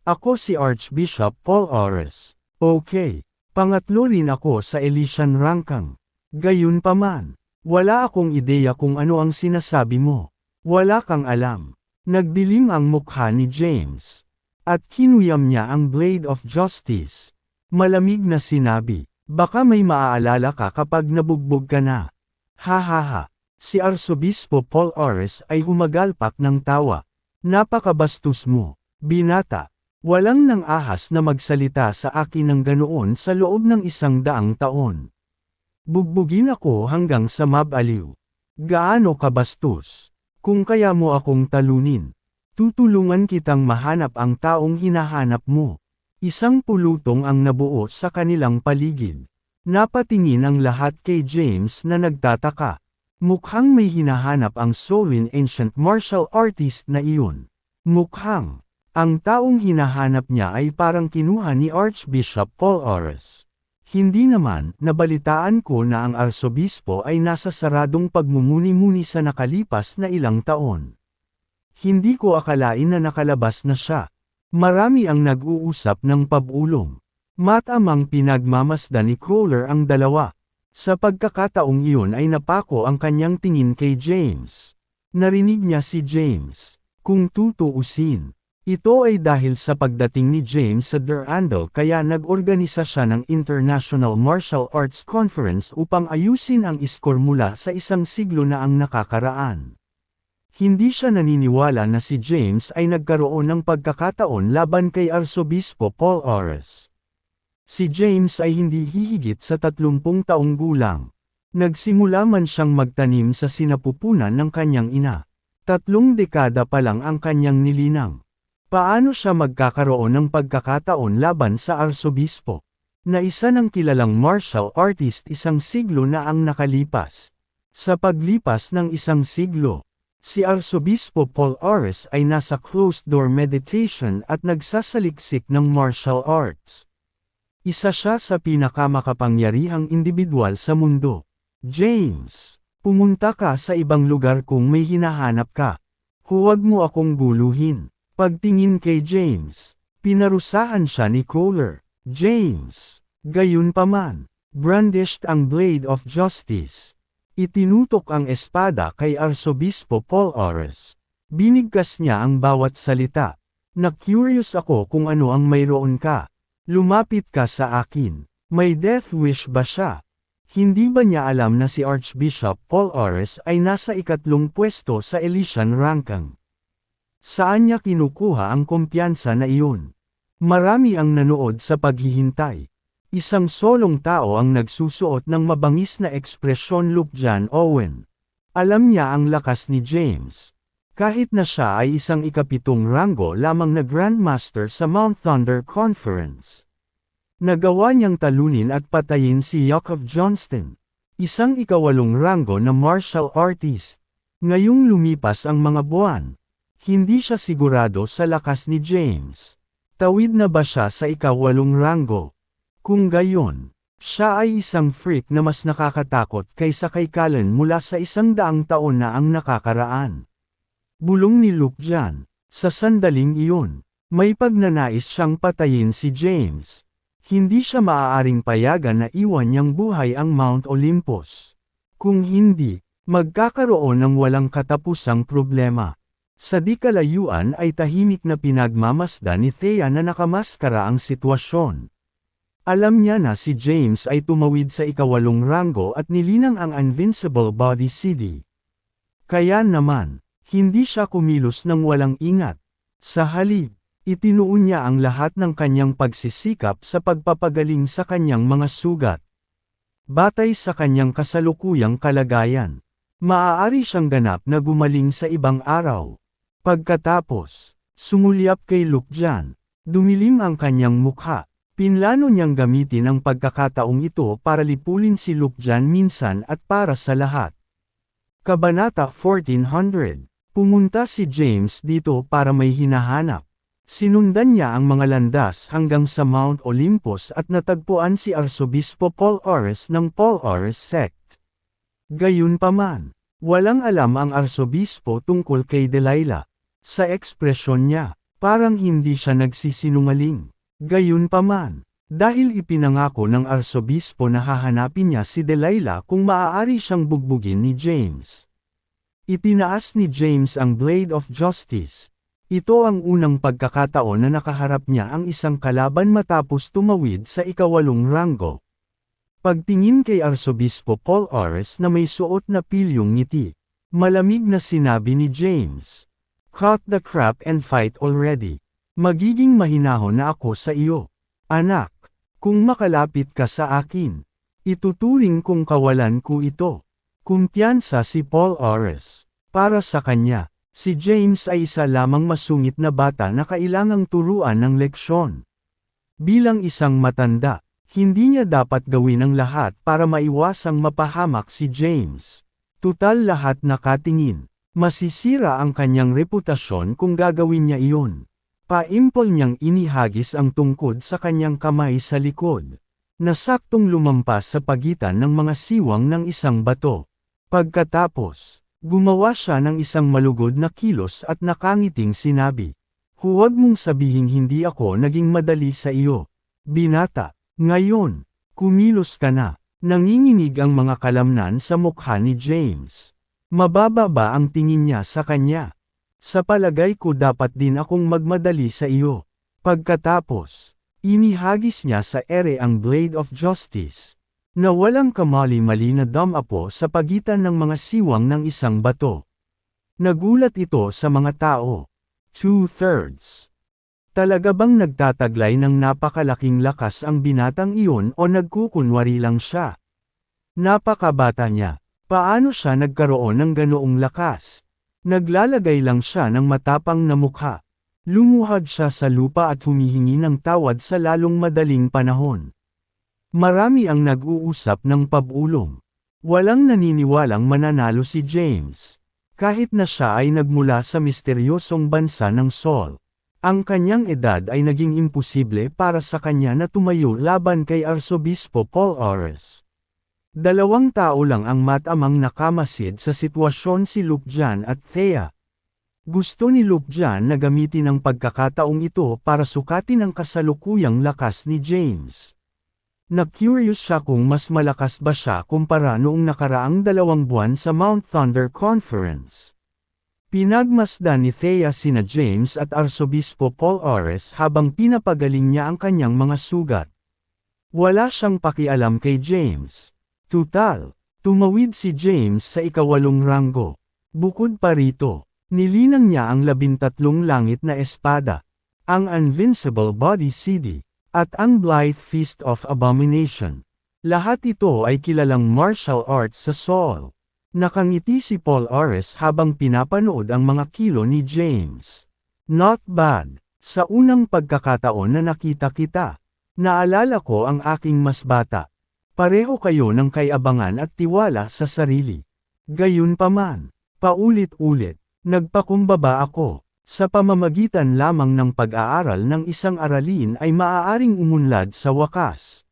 Ako si Archbishop Paul Ores. Okay. Pangatlo rin ako sa Elysian Rangkang. Gayunpaman. Wala akong ideya kung ano ang sinasabi mo. Wala kang alam. Nagdilim ang mukha ni James. At kinuyam niya ang Blade of Justice. Malamig na sinabi, baka may maaalala ka kapag nabugbog ka na. Ha ha ha. Si Arsobispo Paul Ores ay humagalpak ng tawa. Napakabastos mo, binata. Walang nang ahas na magsalita sa akin ng ganoon sa loob ng 100 taon. Bugbugin ako hanggang sa mabaliw. Gaano kabastos? Kung kaya mo akong talunin, tutulungan kitang mahanap ang taong hinahanap mo. Isang pulutong ang nabuo sa kanilang paligid. Napatingin ang lahat kay James na nagtataka. Mukhang may hinahanap ang Solin ancient martial artist na iyon. Mukhang, ang taong hinahanap niya ay parang kinuha ni Archbishop Paul Ores. Hindi naman, nabalitaan ko na ang arsobispo ay nasa saradong pagmumuni-muni sa nakalipas na ilang taon. Hindi ko akalain na nakalabas na siya. Marami ang nag-uusap ng pabulong. Matamang pinagmamasdan ni Crowler ang dalawa. Sa pagkakataong iyon ay napako ang kanyang tingin kay James. Narinig niya si James. Kung tutuusin, ito ay dahil sa pagdating ni James sa Durandal kaya nag-organisa siya ng International Martial Arts Conference upang ayusin ang iskor mula sa 1 siglo na ang nakakaraan. Hindi siya naniniwala na si James ay nagkaroon ng pagkakataon laban kay Arsobispo Paul Ores. Si James ay hindi hihigit sa 30 taong gulang. Nagsimula man siyang magtanim sa sinapupunan ng kanyang ina. 3 dekada pa lang ang kanyang nilinang. Paano siya magkakaroon ng pagkakataon laban sa arsobispo, na isa ng kilalang martial artist 1 siglo na ang nakalipas? Sa paglipas ng 1 siglo, si Arsobispo Paul Ores ay nasa closed-door meditation at nagsasaliksik ng martial arts. Isa siya sa pinakamakapangyarihang individual sa mundo. James, pumunta ka sa ibang lugar kung may hinahanap ka. Huwag mo akong guluhin. Pagtingin kay James, pinarusahan siya ni Crowler. James, gayunpaman, brandished ang Blade of Justice. Itinutok ang espada kay Arsobispo Paul Ores. Binigkas niya ang bawat salita. Na-curious ako kung ano ang mayroon ka. Lumapit ka sa akin. May death wish ba siya? Hindi ba niya alam na si Archbishop Paul Ores ay nasa ikatlong pwesto sa Elysian ranking? Saan niya kinukuha ang kumpiyansa na iyon? Marami ang nanood sa paghihintay. Isang solong tao ang nagsusuot ng mabangis na ekspresyon. Luke John Owen. Alam niya ang lakas ni James. Kahit na siya ay isang ikapitong ranggo lamang na Grandmaster sa Mount Thunder Conference. Nagawa niyang talunin at patayin si Yakov Johnston, isang ikawalong ranggo na martial artist. Ngayong lumipas ang mga buwan, hindi siya sigurado sa lakas ni James. Tawid na ba siya sa ikawalong ranggo? Kung gayon, siya ay isang freak na mas nakakatakot kaysa kay Callan mula sa 100 taon na ang nakakaraan. Bulong ni Luke John. Sa sandaling iyon, may pagnanais siyang patayin si James. Hindi siya maaaring payagan na iwan niyang buhay ang Mount Olympus. Kung hindi, magkakaroon ng walang katapusang problema. Sa di kalayuan ay tahimik na pinagmamasdan ni Thea na nakamaskara ang sitwasyon. Alam niya na si James ay tumawid sa ikawalong ranggo at nilinang ang Invincible Body CD. Kaya naman, hindi siya kumilos ng walang ingat. Sa halip, itinuon niya ang lahat ng kanyang pagsisikap sa pagpapagaling sa kanyang mga sugat. Batay sa kanyang kasalukuyang kalagayan, maaari siyang ganap na gumaling sa ibang araw. Pagkatapos, sumulyap kay Luke John. Dumilim ang kanyang mukha. Pinlano niyang gamitin ang pagkakataong ito para lipulin si Luke John minsan at para sa lahat. Kabanata 1400. Pumunta si James dito para may hinahanap. Sinundan niya ang mga landas hanggang sa Mount Olympus at natagpuan si Arsobispo Paul Ores ng Paul Ores Sect. Gayunpaman, walang alam ang arsobispo tungkol kay Delilah. Sa ekspresyon niya, parang hindi siya nagsisinungaling. Gayunpaman, dahil ipinangako ng arsobispo na hahanapin niya si Delilah kung maaari siyang bugbugin ni James. Itinaas ni James ang Blade of Justice. Ito ang unang pagkakataon na nakaharap niya ang isang kalaban matapos tumawid sa ikawalong ranggo. Pagtingin kay Arsobispo Paul Ores na may suot na pilyong ngiti, malamig na sinabi ni James, "Cut the crap and fight already. Magiging mahinahon na ako sa iyo, anak. Kung makalapit ka sa akin, ituturing kong kawalan ko ito." Kumpiyansa si Paul Ores. Para sa kanya, si James ay isa lamang masungit na bata na kailangang turuan ng leksyon. Bilang isang matanda, hindi niya dapat gawin ang lahat para maiwasang mapahamak si James. Tutal lahat nakatingin. Masisira ang kanyang reputasyon kung gagawin niya iyon. Paimpol niyang inihagis ang tungkod sa kanyang kamay sa likod. Nasaktong lumampas sa pagitan ng mga siwang ng isang bato. Pagkatapos, gumawa siya ng isang malugod na kilos at nakangiting sinabi, "Huwag mong sabihing hindi ako naging madali sa iyo, binata. Ngayon, kumilos ka na." Nanginginig ang mga kalamnan sa mukha ni James. Mababa ba ang tingin niya sa kanya? Sa palagay ko dapat din akong magmadali sa iyo. Pagkatapos, inihagis niya sa ere ang Blade of Justice, na walang kamali-mali na damapo sa pagitan ng mga siwang ng isang bato. Nagulat ito sa mga tao. 2/3. Talaga bang nagtataglay ng napakalaking lakas ang binatang iyon o nagkukunwari lang siya? Napakabata niya. Paano siya nagkaroon ng ganoong lakas? Naglalagay lang siya ng matapang na mukha. Lumuhad siya sa lupa at humihingi ng tawad sa lalong madaling panahon. Marami ang nag-uusap ng pabulong. Walang naniniwalang mananalo si James. Kahit na siya ay nagmula sa misteryosong bansa ng Sol. Ang kanyang edad ay naging imposible para sa kanya na tumayo laban kay Arsobispo Paul Ores. 2 tao lang ang matamang nakamasid sa sitwasyon, si Luke John at Thea. Gusto ni Luke John na gamitin ang pagkakataong ito para sukatin ang kasalukuyang lakas ni James. Na-curious siya kung mas malakas ba siya kumpara noong nakaraang 2 buwan sa Mount Thunder Conference. Pinagmasdan ni Thea sina James at Arsobispo Paul Ores habang pinapagaling niya ang kanyang mga sugat. Wala siyang pakialam kay James. Tutal, tumawid si James sa ika-8 ranggo. Bukod pa rito, nilinang niya ang 13 langit na espada, ang Invincible Body CD, at ang Blithe Feast of Abomination. Lahat ito ay kilalang martial arts sa Saul. Nakangiti si Paul Ores habang pinapanood ang mga kilo ni James. Not bad. Sa unang pagkakataon na nakita kita, naalala ko ang aking mas bata. Pareho kayo ng kayabangan at tiwala sa sarili. Gayunpaman, paulit-ulit, nagpakumbaba ako. Sa pamamagitan lamang ng pag-aaral ng isang aralin ay maaaring umunlad sa wakas.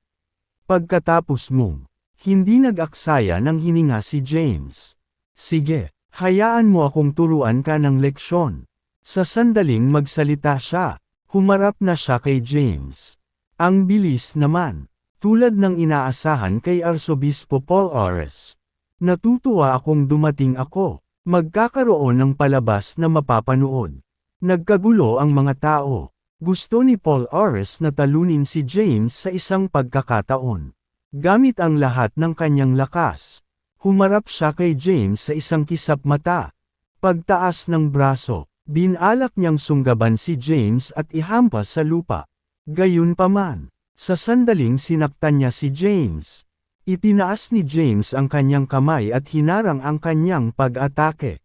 Pagkatapos mo, hindi nag-aksaya ng hininga si James. Sige, hayaan mo akong turuan ka ng leksyon. Sa sandaling magsalita siya, humarap na siya kay James. Ang bilis naman, tulad ng inaasahan kay Arsobispo Paul Ores. Natutuwa akong dumating ako, magkakaroon ng palabas na mapapanood. Nagkagulo ang mga tao. Gusto ni Paul Ores na talunin si James sa isang pagkakataon. Gamit ang lahat ng kanyang lakas, humarap siya kay James sa isang kisap mata. Pagtaas ng braso, binalak niyang sunggaban si James at ihampas sa lupa. Gayunpaman, sa sandaling sinaktan niya si James. Itinaas ni James ang kanyang kamay at hinarang ang kanyang pag-atake.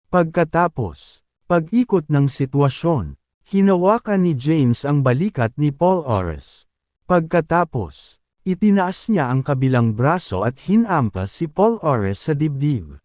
Pagkatapos, pag-ikot ng sitwasyon, hinawakan ni James ang balikat ni Paul Ores. Pagkatapos, itinaas niya ang kabilang braso at hinampas si Paul Ores sa dibdib.